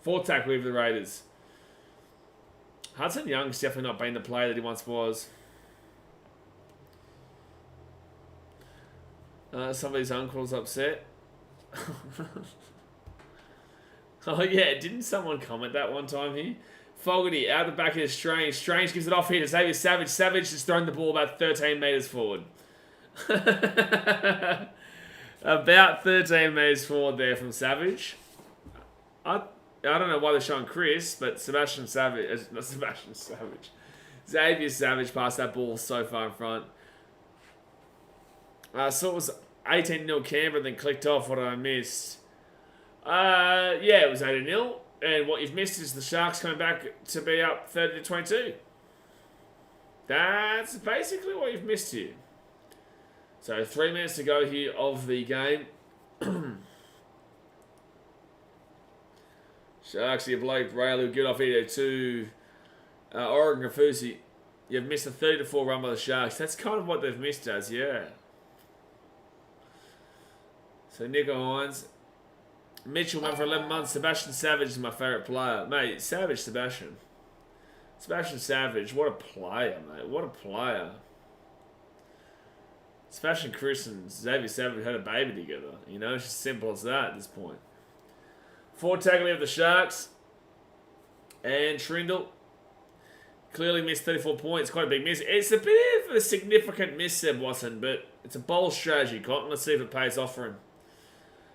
4th tackle with the Raiders. Hudson Young's definitely not been the player that he once was. Somebody's uncle's upset. Oh yeah, didn't someone comment that one time here? Fogarty out the back of Strange. Strange gives it off here to Xavier Savage. Savage has thrown the ball about 13 metres forward. About 13 metres forward there from Savage. I don't know why they're showing Chris, but Sebastian Savage, not Sebastian Savage. Xavier Savage passed that ball so far in front. So it was 18-0 Canberra, then clicked off. What did I miss? Yeah, it was 18-0. And what you've missed is the Sharks coming back to be up 30-22. That's basically what you've missed here. So 3 minutes to go here of the game. Sharks here, Blake Rayleigh, good off here to Oregon Kafusi. You've missed a 30-4 run by the Sharks. That's kind of what they've missed as, yeah. So Nico Hines. Mitchell went for 11 months. Sebastian Savage is my favourite player. Mate, Savage Sebastian. Sebastian Savage, what a player, mate. What a player. Sebastian Chris and Xavier Savage had a baby together. You know, it's just simple as that at this point. 4th tackle of the Sharks. And Trindle. Clearly missed 34 points. Quite a big miss. It's a bit of a significant miss, Seb Watson, but it's a bold strategy, Cotton. Let's see if it pays off for him.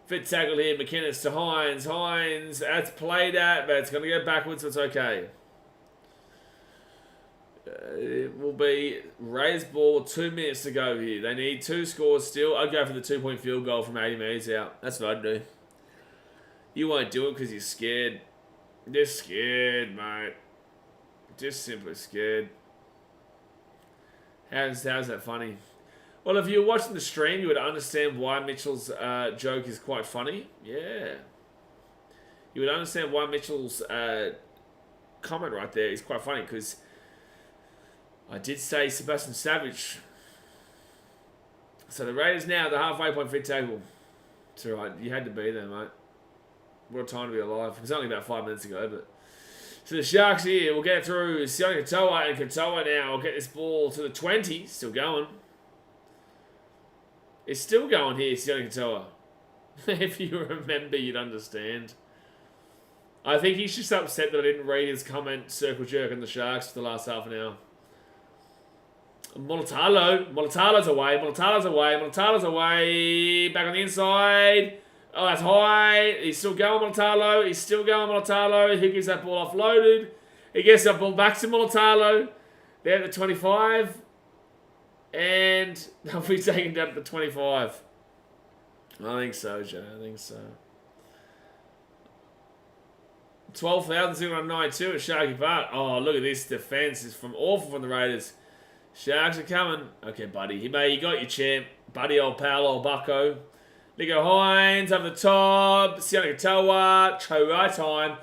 5th tackle here, McInnes to Hines. Hines, that's played at, but it's going to go backwards, so it's okay. It will be Raiders ball, 2 minutes to go here. They need 2 scores still. I'd go for the 2-point field goal from 80 metres out. That's what I'd do. You won't do it because you're scared. Just scared, mate. Just simply scared. How's that funny? Well, if you were watching the stream, you would understand why Mitchell's joke is quite funny. Yeah. You would understand why Mitchell's comment right there is quite funny, because I did say Sebastian Savage. So the Raiders now, the halfway point 5th tackle. It's alright, you had to be there, mate. What a time to be alive. It was only about 5 minutes ago, but... So the Sharks here, we'll get through Sione Katoa, and Katoa now will get this ball to the 20. Still going. It's still going here, Sione Katoa. If you remember, you'd understand. I think he's just upset that I didn't read his comment, circle jerk on the Sharks for the last half an hour. Molitalo's away, Molitalo's away. Back on the inside. Oh, that's high. He's still going, Molitalo. He gets that ball offloaded. He gets that ball back to Molitalo. There at the 25. And they'll be taken down at the 25. I think so, Joe. I think so. 12,092 at Sharky Park. Oh, look at this defense. It's awful from the Raiders. Sharks are coming. Okay, buddy. You got your champ. Buddy, old pal, old bucko. Nico Hines over the top. Sione Katoa. Try time.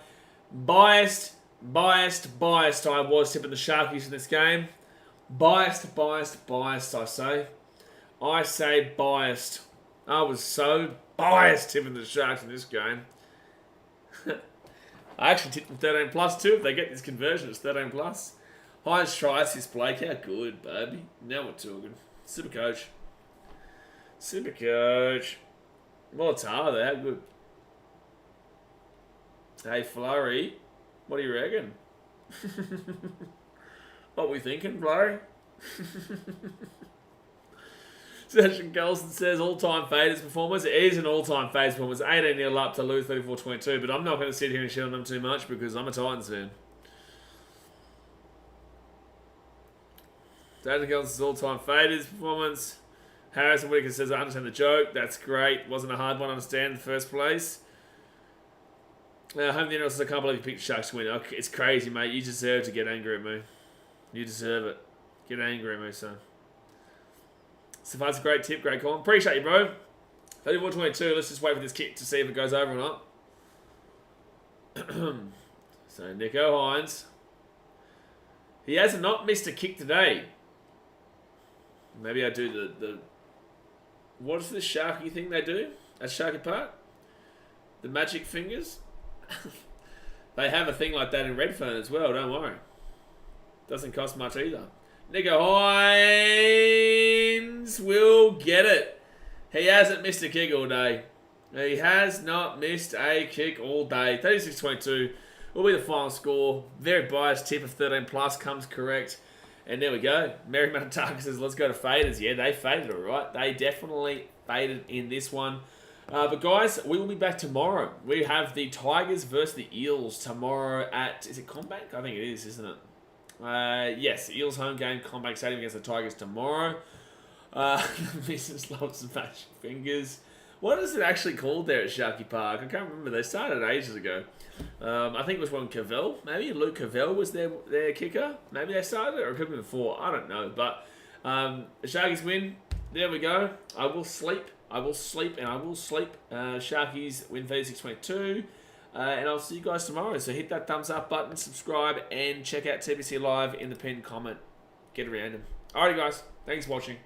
Biased I was tipping the Sharkies in this game. Biased, I say. I say biased. I was so biased tipping the Sharks in this game. I actually tipped them 13 plus too. If they get this conversion, it's 13 plus. Highest try assist Blake. How good, baby. Now we're talking. Super coach. Molitalo there. How good. Hey, Flurry. What do you reckon? What we thinking, Flurry? Session Golson says all-time faders performance. It is an all-time faders performance. 18-0 up to lose 34-22, but I'm not going to sit here and shit on them too much because I'm a Titans fan. Session Golson's all-time faders performance. Harrison Whitaker says, I understand the joke. That's great. Wasn't a hard one to understand in the first place. Home the NRL says, I can't believe you picked Sharks to win. Okay, it's crazy, mate. You deserve to get angry at me. You deserve it. Get angry at me, son. So that's a great tip, great call. Appreciate you, bro. 34-22. Let's just wait for this kick to see if it goes over or not. So Nico Hines. He has not missed a kick today. Maybe I do the what's the Sharky thing they do at Sharky Park? The magic fingers? They have a thing like that in Redfern as well, don't worry. Doesn't cost much either. Nico Hines will get it. He hasn't missed a kick all day. He has not missed a kick all day. 36-22 will be the final score. Very biased tip of 13 plus comes correct. And there we go. Mary Matataka says, let's go to faders. Yeah, they faded all right. They definitely faded in this one. But guys, we will be back tomorrow. We have the Tigers versus the Eels tomorrow at, is it Combank? I think it is, isn't it? Yes, Eels home game, Combank Stadium against the Tigers tomorrow. Mrs. loves the magic fingers. What is it actually called there at Sharky Park? I can't remember. They started ages ago. I think it was when Cavell, maybe Luke Cavell was their kicker. Maybe they started it, or it could have been before. I don't know. But the Sharkies win. There we go. I will sleep, and I will sleep. Sharkies win 36-22. And I'll see you guys tomorrow. So hit that thumbs up button, subscribe, and check out TBC Live in the pinned comment. Get around them. Alrighty, guys. Thanks for watching.